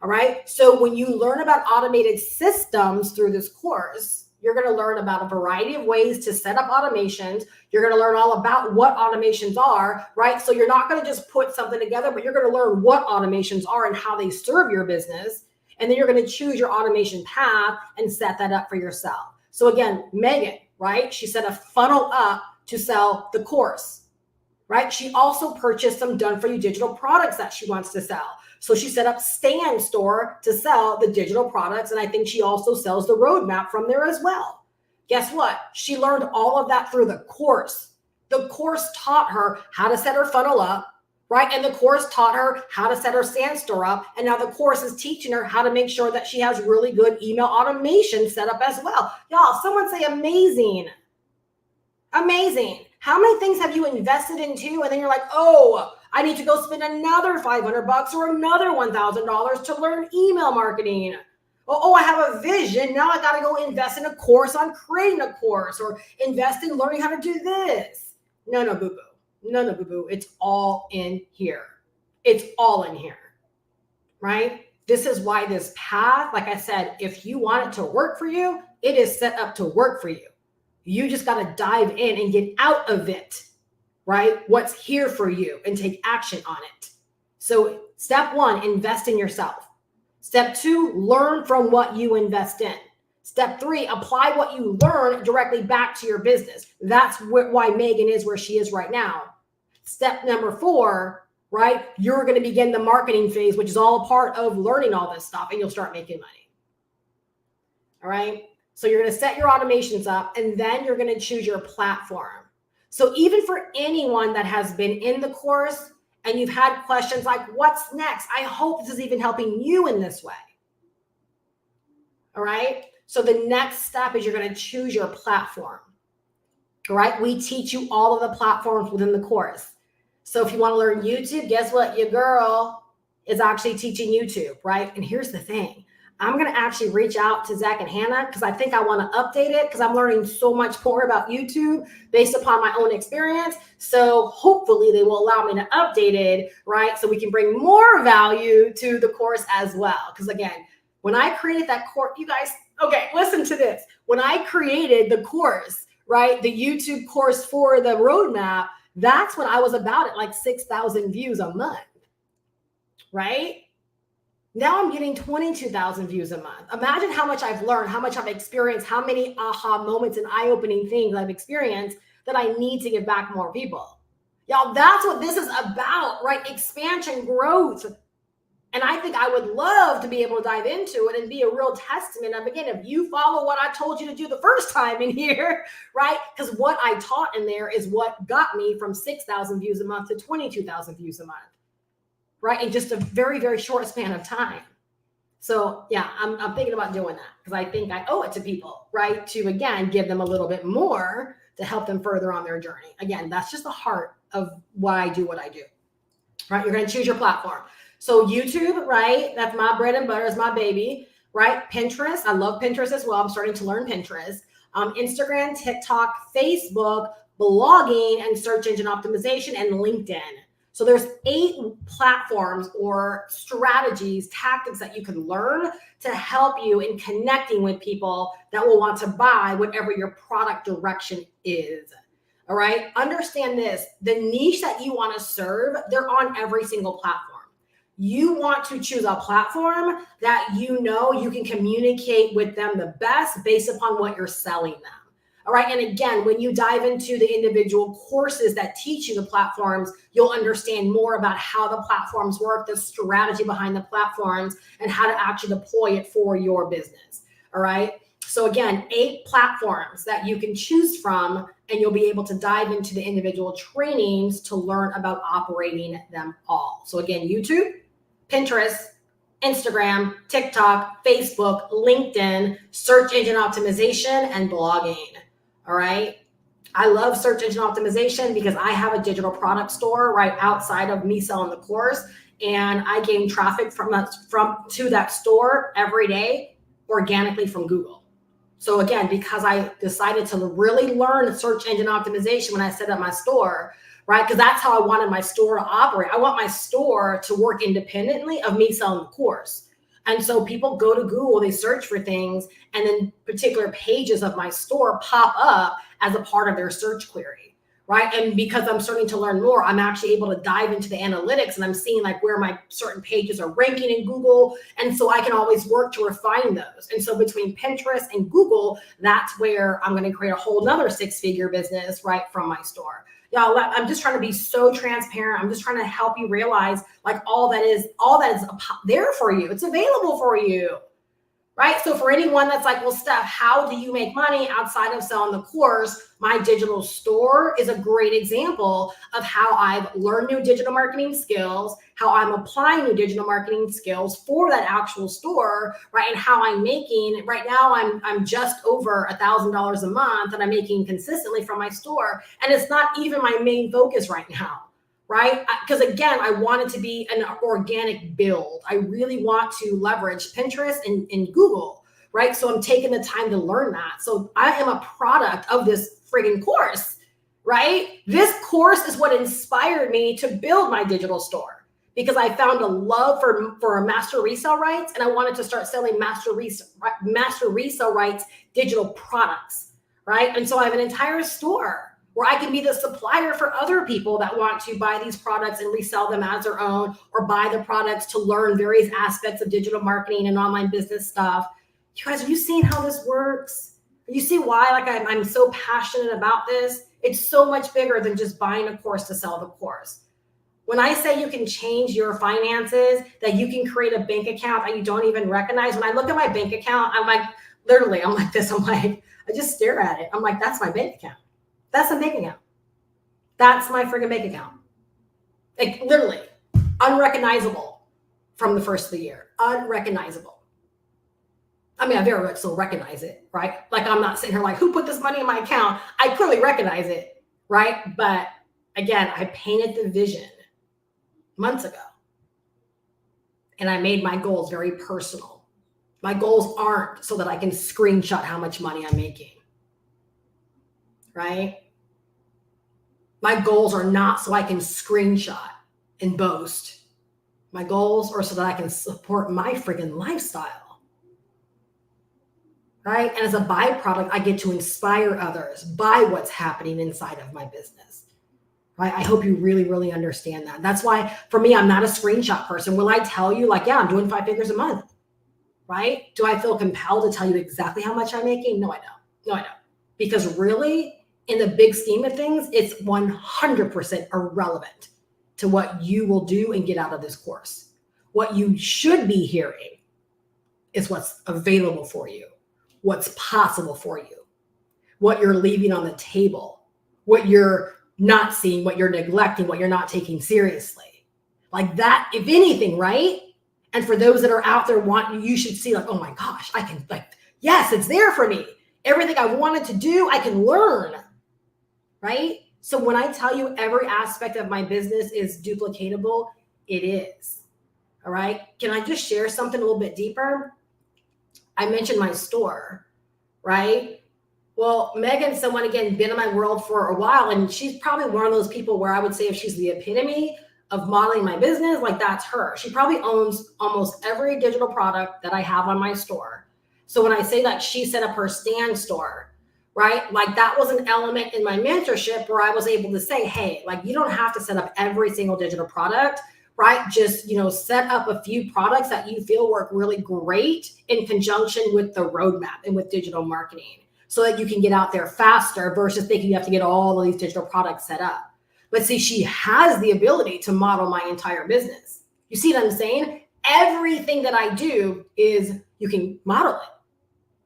All right. So when you learn about automated systems through this course, you're going to learn about a variety of ways to set up automations. You're going to learn all about what automations are, right? So you're not going to just put something together, but you're going to learn what automations are and how they serve your business. And then you're going to choose your automation path and set that up for yourself. So again, Megan, right? She set a funnel up to sell the course, right? She also purchased some done for you digital products that she wants to sell. So she set up Stand Store to sell the digital products. And I think she also sells the roadmap from there as well. Guess what? She learned all of that through the course. The course taught her how to set her funnel up, right? And the course taught her how to set her Stand Store up. And now the course is teaching her how to make sure that she has really good email automation set up as well. Y'all, someone say amazing. Amazing. How many things have you invested into? And then you're like, oh, I need to go spend another $500 or another $1,000 to learn email marketing. Oh, I have a vision. Now I got to go invest in a course on creating a course or invest in learning how to do this. No, boo-boo. No, boo-boo. It's all in here. It's all in here, right? This is why this path, like I said, if you want it to work for you, it is set up to work for you. You just got to dive in and get out of it, right? What's here for you and take action on it. So step 1, invest in yourself. Step 2, learn from what you invest in. Step 3, apply what you learn directly back to your business. That's why Megan is where she is right now. Step number 4, right? You're going to begin the marketing phase, which is all a part of learning all this stuff, and you'll start making money. All right. So you're going to set your automations up, and then you're going to choose your platform. So even for anyone that has been in the course and you've had questions like, what's next? I hope this is even helping you in this way. All right. So the next step is you're going to choose your platform. All right. We teach you all of the platforms within the course. So if you want to learn YouTube, guess what? Your girl is actually teaching YouTube, right? And here's the thing. I'm going to actually reach out to Zach and Hannah because I think I want to update it because I'm learning so much more about YouTube based upon my own experience. So hopefully they will allow me to update it, right? So we can bring more value to the course as well. Because again, when I created that course, you guys, okay, listen to this. When I created the course, right, the YouTube course for the roadmap, that's when I was about at like 6,000 views a month, right? Now I'm getting 22,000 views a month. Imagine how much I've learned, how much I've experienced, how many aha moments and eye-opening things I've experienced that I need to give back more people. Y'all, that's what this is about, right? Expansion, growth. And I think I would love to be able to dive into it and be a real testament of, again, if you follow what I told you to do the first time in here, right? Because what I taught in there is what got me from 6,000 views a month to 22,000 views a month. Right? In just a very, very short span of time. So yeah, I'm thinking about doing that because I think I owe it to people, right? To again, give them a little bit more to help them further on their journey. Again, that's just the heart of why I do what I do, right? You're going to choose your platform. So YouTube, right? That's my bread and butter, is my baby, right? Pinterest. I love Pinterest as well. I'm starting to learn Pinterest. Instagram, TikTok, Facebook, blogging, and search engine optimization, and LinkedIn. So there's 8 platforms or strategies, tactics that you can learn to help you in connecting with people that will want to buy whatever your product direction is. All right. Understand this. The niche that you want to serve, they're on every single platform. You want to choose a platform that you know you can communicate with them the best based upon what you're selling them. All right. And again, when you dive into the individual courses that teach you the platforms, you'll understand more about how the platforms work, the strategy behind the platforms, and how to actually deploy it for your business. All right. So again, 8 platforms that you can choose from, and you'll be able to dive into the individual trainings to learn about operating them all. So again, YouTube, Pinterest, Instagram, TikTok, Facebook, LinkedIn, search engine optimization, and blogging. All right. I love search engine optimization because I have a digital product store right outside of me selling the course, and I gain traffic to that store every day organically from Google. So again, because I decided to really learn search engine optimization when I set up my store, right? Because that's how I wanted my store to operate. I want my store to work independently of me selling the course. And so people go to Google, they search for things, and then particular pages of my store pop up as a part of their search query, right? And because I'm starting to learn more, I'm actually able to dive into the analytics, and I'm seeing like where my certain pages are ranking in Google. And so I can always work to refine those. And so between Pinterest and Google, that's where I'm going to create a whole nother 6-figure business right from my store. Y'all, I'm just trying to be so transparent. I'm just trying to help you realize like all that is there for you. It's available for you, right? So for anyone that's like, well, Steph, how do you make money outside of selling the course? My digital store is a great example of how I've learned new digital marketing skills, how I'm applying new digital marketing skills for that actual store, right? And how I'm making, right now I'm just over $1,000 a month that I'm making consistently from my store. And it's not even my main focus right now, right? Because again, I want it to be an organic build. I really want to leverage Pinterest and Google, right? So I'm taking the time to learn that. So I am a product of this friggin' course, right? This course is what inspired me to build my digital store, because I found a love for master resale rights, and I wanted to start selling master resale rights digital products, right? And so I have an entire store where I can be the supplier for other people that want to buy these products and resell them as their own, or buy the products to learn various aspects of digital marketing and online business stuff. You guys, are you seeing how this works? You see why like I'm so passionate about this? It's so much bigger than just buying a course to sell the course. When I say you can change your finances, that you can create a bank account that you don't even recognize. When I look at my bank account, I'm like, literally, I'm like this. I'm like, I just stare at it. I'm like, that's my bank account. That's a bank account. That's my friggin' bank account. Like literally unrecognizable from the first of the year. Unrecognizable. I mean, I very much still recognize it, right? Like I'm not sitting here like, who put this money in my account? I clearly recognize it, right? But again, I painted the vision months ago, and I made my goals very personal. My goals aren't so that I can screenshot how much money I'm making, right? My goals are not so I can screenshot and boast. My goals are so that I can support my friggin' lifestyle, right? And as a byproduct, I get to inspire others by what's happening inside of my business, right? I hope you really, really understand that. That's why for me, I'm not a screenshot person. Will I tell you like, yeah, I'm doing 5 figures a month, right? Do I feel compelled to tell you exactly how much I'm making? No, I don't. No, I don't. Because really, in the big scheme of things, it's 100% irrelevant to what you will do and get out of this course. What you should be hearing is what's available for you, what's possible for you, what you're leaving on the table, what you're not seeing, what you're neglecting, what you're not taking seriously. Like that, if anything, right? And for those that are out there you should see like, oh my gosh, I can yes, it's there for me. Everything I wanted to do, I can learn. Right? So when I tell you every aspect of my business is duplicatable, it is. All right. Can I just share something a little bit deeper? I mentioned my store, right? Well, Megan's someone, again, been in my world for a while, and she's probably one of those people where I would say if she's the epitome of modeling my business, like that's her. She probably owns almost every digital product that I have on my store. So when I say that she set up her stand store, right? Like that was an element in my mentorship where I was able to say, hey, like you don't have to set up every single digital product, right? Just, set up a few products that you feel work really great in conjunction with the roadmap and with digital marketing so that you can get out there faster versus thinking you have to get all of these digital products set up. But see, she has the ability to model my entire business. You see what I'm saying? Everything that I do is you can model it.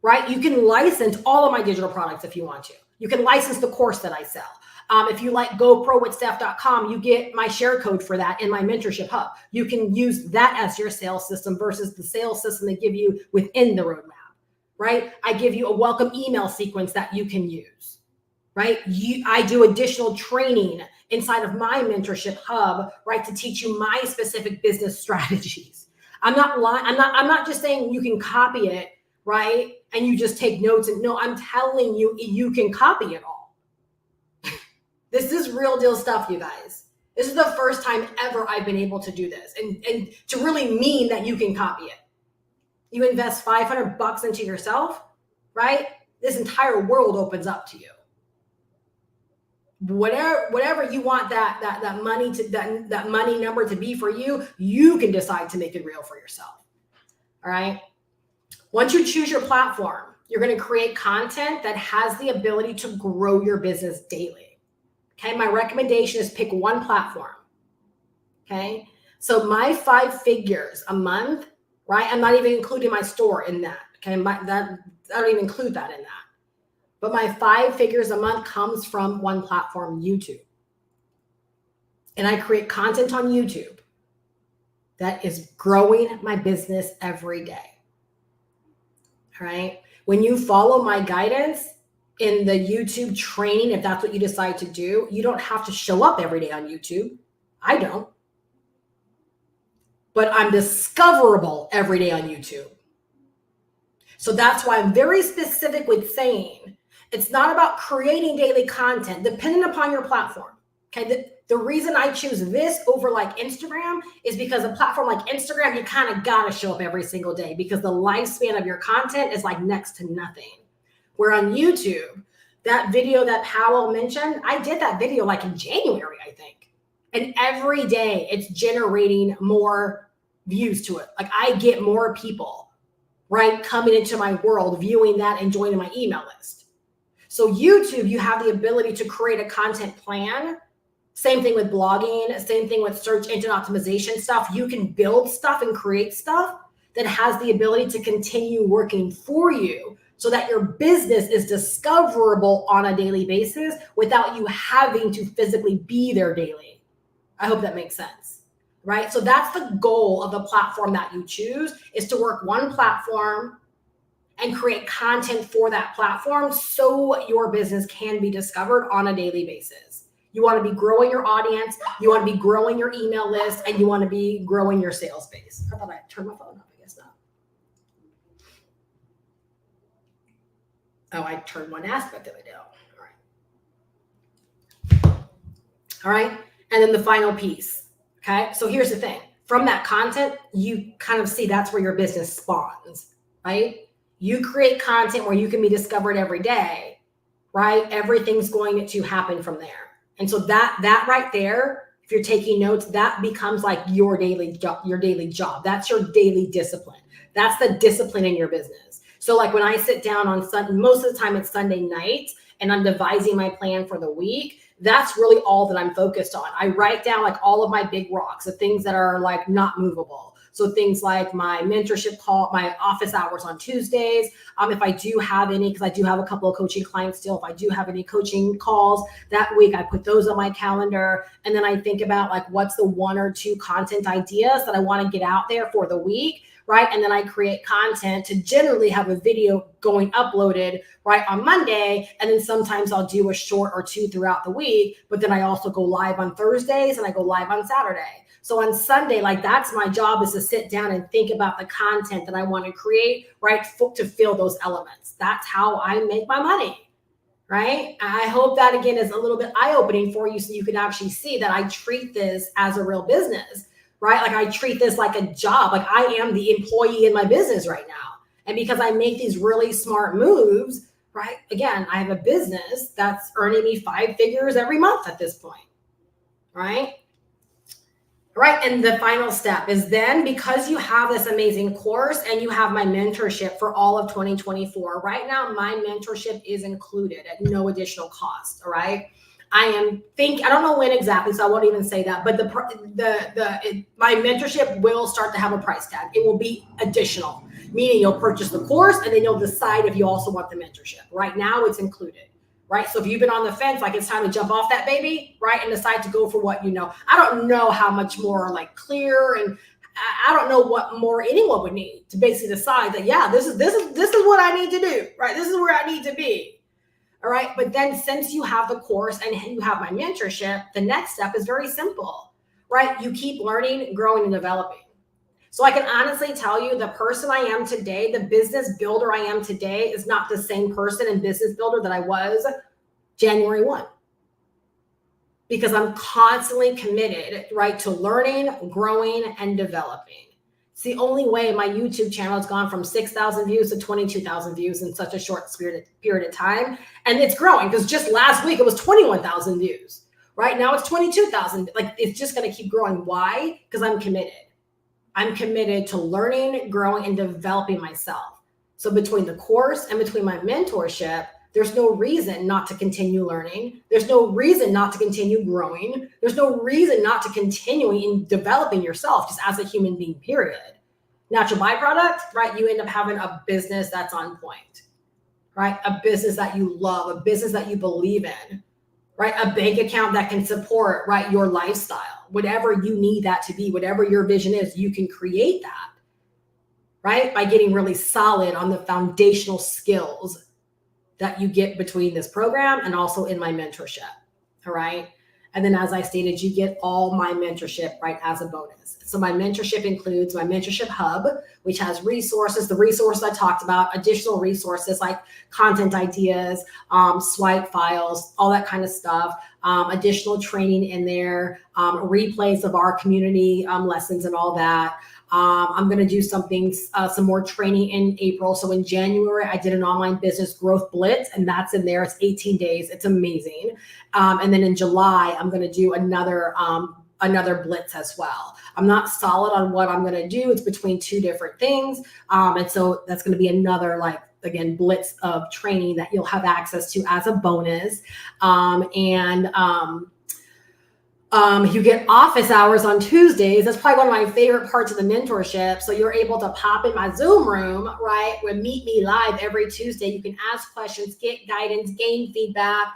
Right? You can license all of my digital products if you want to. You can license the course that I sell. If you like GoProWithSteph.com, you get my share code for that in my mentorship hub. You can use that as your sales system versus the sales system they give you within the roadmap, right? I give you a welcome email sequence that you can use, right? I do additional training inside of my mentorship hub, right, to teach you my specific business strategies. I'm not lying. I'm not just saying you can copy it, right? And you just take notes. And no, I'm telling you, you can copy it all. This is real deal stuff, you guys. This is the first time ever I've been able to do this and to really mean that you can copy it. You invest $500 into yourself, right? This entire world opens up to you. Whatever you want that money to that money number to be for you, you can decide to make it real for yourself. All right. Once you choose your platform, you're going to create content that has the ability to grow your business daily. Okay. My recommendation is pick one platform. Okay. So my 5 figures a month, right? I'm not even including my store in that. Okay. I don't even include that in that. But my 5 figures a month comes from one platform, YouTube. And I create content on YouTube that is growing my business every day. All right. When you follow my guidance in the YouTube training, if that's what you decide to do, you don't have to show up every day on YouTube. I don't. But I'm discoverable every day on YouTube. So that's why I'm very specific with saying it's not about creating daily content, depending upon your platform. Okay. The reason I choose this over like Instagram is because a platform like Instagram, you kind of got to show up every single day because the lifespan of your content is like next to nothing. Where on YouTube, that video that Powell mentioned, I did that video like in January, I think. And every day it's generating more views to it. Like I get more people, right, coming into my world, viewing that and joining my email list. So YouTube, you have the ability to create a content plan. Same thing with blogging, same thing with search engine optimization stuff. You can build stuff and create stuff that has the ability to continue working for you so that your business is discoverable on a daily basis without you having to physically be there daily. I hope that makes sense, right? So that's the goal of the platform that you choose, is to work one platform and create content for that platform so your business can be discovered on a daily basis. You want to be growing your audience, you want to be growing your email list, and you want to be growing your sales base. I thought I turned my phone off, I guess not. Oh, I turned one aspect of it down. All right. And then the final piece. Okay. So here's the thing. From that content, you kind of see that's where your business spawns, right? You create content where you can be discovered every day, right? Everything's going to happen from there. And so that right there, if you're taking notes, that becomes like your daily job. That's your daily discipline. That's the discipline in your business. So like when I sit down on Sunday, most of the time it's Sunday night and I'm devising my plan for the week, that's really all that I'm focused on. I write down like all of my big rocks, the things that are like not movable. So things like my mentorship call, my office hours on Tuesdays. If I do have any, because I do have a couple of coaching clients still, if I do have any coaching calls that week, I put those on my calendar. And then I think about like, what's the 1 or 2 content ideas that I want to get out there for the week, right? And then I create content to generally have a video going uploaded right on Monday. And then sometimes I'll do a short or 2 throughout the week, but then I also go live on Thursdays and I go live on Saturday. So on Sunday, like that's my job, is to sit down and think about the content that I want to create, right? To fill those elements. That's how I make my money, right? I hope that again is a little bit eye-opening for you so you can actually see that I treat this as a real business, right? Like I treat this like a job. Like I am the employee in my business right now. And because I make these really smart moves, right? Again, I have a business that's earning me 5 figures every month at this point, right? Right. And the final step is then, because you have this amazing course and you have my mentorship for all of 2024, right now, my mentorship is included at no additional cost. All right. I don't know when exactly, so I won't even say that, but my mentorship will start to have a price tag. It will be additional, meaning you'll purchase the course and then you'll decide if you also want the mentorship. Right now it's included. Right. So if you've been on the fence, like it's time to jump off that baby, right, and decide to go for what you know. I don't know how much more like clear, and I don't know what more anyone would need to basically decide that, yeah, this is what I need to do, right? This is where I need to be. All right. But then since you have the course and you have my mentorship, the next step is very simple, right? You keep learning, growing, and developing. So I can honestly tell you, the person I am today, the business builder I am today, is not the same person and business builder that I was January 1. Because I'm constantly committed, right, to learning, growing, and developing. It's the only way my YouTube channel has gone from 6,000 views to 22,000 views in such a short period of time. And it's growing because just last week it was 21,000 views. Right now it's 22,000. Like, it's just going to keep growing. Why? Because I'm committed. I'm committed to learning, growing, and developing myself. So between the course and between my mentorship, there's no reason not to continue learning. There's no reason not to continue growing. There's no reason not to continue in developing yourself just as a human being, period. Natural byproduct, right? You end up having a business that's on point, right? A business that you love, a business that you believe in, right? A bank account that can support, right, your lifestyle, whatever you need that to be, whatever your vision is, you can create that, right? By getting really solid on the foundational skills that you get between this program and also in my mentorship. All right. And then, as I stated, you get all my mentorship, right, as a bonus. So my mentorship includes my mentorship hub, which has resources, the resources I talked about, additional resources like content ideas, swipe files, all that kind of stuff, additional training in there, replays of our community lessons and all that. I'm going to do some more training in April. So in January, I did an online business growth blitz, and that's in there. It's 18 days. It's amazing. And then in July, I'm going to do another blitz as well. I'm not solid on what I'm going to do. It's between two different things. And so that's going to be another, like, again, blitz of training that you'll have access to as a bonus. You get office hours on Tuesdays. That's probably one of my favorite parts of the mentorship. So you're able to pop in my Zoom room, right? Where meet me live every Tuesday. You can ask questions, get guidance, gain feedback,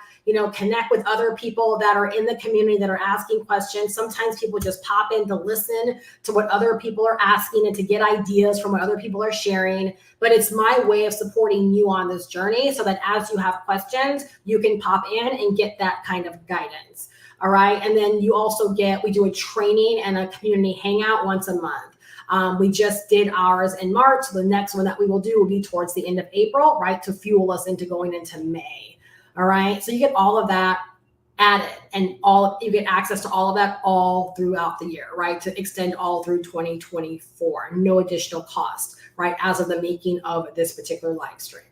connect with other people that are in the community that are asking questions. Sometimes people just pop in to listen to what other people are asking and to get ideas from what other people are sharing. But it's my way of supporting you on this journey so that as you have questions, you can pop in and get that kind of guidance. All right. And then you also we do a training and a community hangout once a month. We just did ours in March. The next one that we will do will be towards the end of April, right, to fuel us into going into May. All right. So you get all of that added, and you get access to all of that all throughout the year, right, to extend all through 2024. No additional cost, right, as of the making of this particular live stream.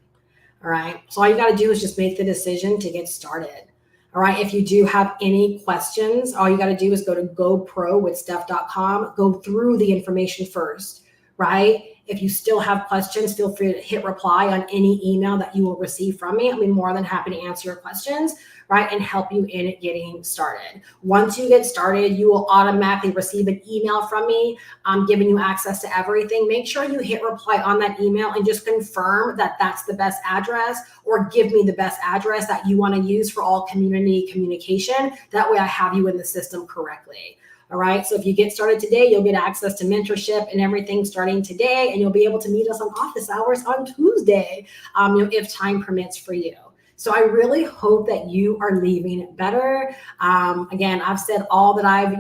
All right. So all you got to do is just make the decision to get started. All right. If you do have any questions, all you got to do is go to goprowithsteph.com, go through the information first, right? If you still have questions, feel free to hit reply on any email that you will receive from me. I'll be more than happy to answer your questions, right, and help you in getting started. Once you get started, you will automatically receive an email from me giving you access to everything. Make sure you hit reply on that email and just confirm that that's the best address, or give me the best address that you want to use for all community communication. That way I have you in the system correctly. All right. So if you get started today, you'll get access to mentorship and everything starting today, and you'll be able to meet us on office hours on Tuesday, if time permits for you. So I really hope that you are leaving better. Again, I've said all that I've,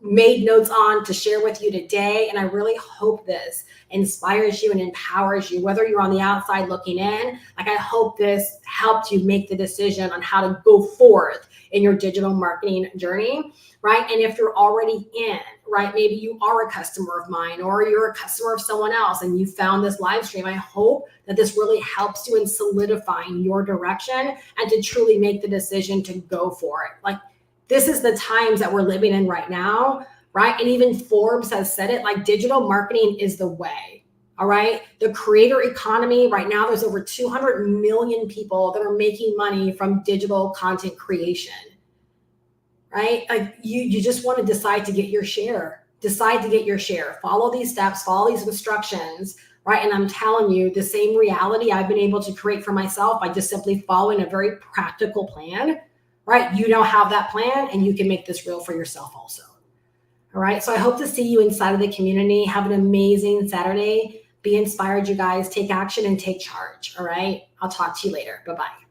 made notes on to share with you today. And I really hope this inspires you and empowers you, whether you're on the outside looking in. Like, I hope this helped you make the decision on how to go forth in your digital marketing journey, right? And if you're already in, right, maybe you are a customer of mine or you're a customer of someone else and you found this live stream, I hope that this really helps you in solidifying your direction and to truly make the decision to go for it. Like, this is the times that we're living in right now, right? And even Forbes has said it, like, digital marketing is the way. All right. The creator economy right now, there's over 200 million people that are making money from digital content creation, right? Like, you just want to decide to get your share, follow these steps, follow these instructions, right? And I'm telling you, the same reality I've been able to create for myself by just simply following a very practical plan, right? You now have that plan and you can make this real for yourself also. All right. So I hope to see you inside of the community. Have an amazing Saturday. Be inspired, you guys. Take action and take charge. All right. I'll talk to you later. Bye-bye.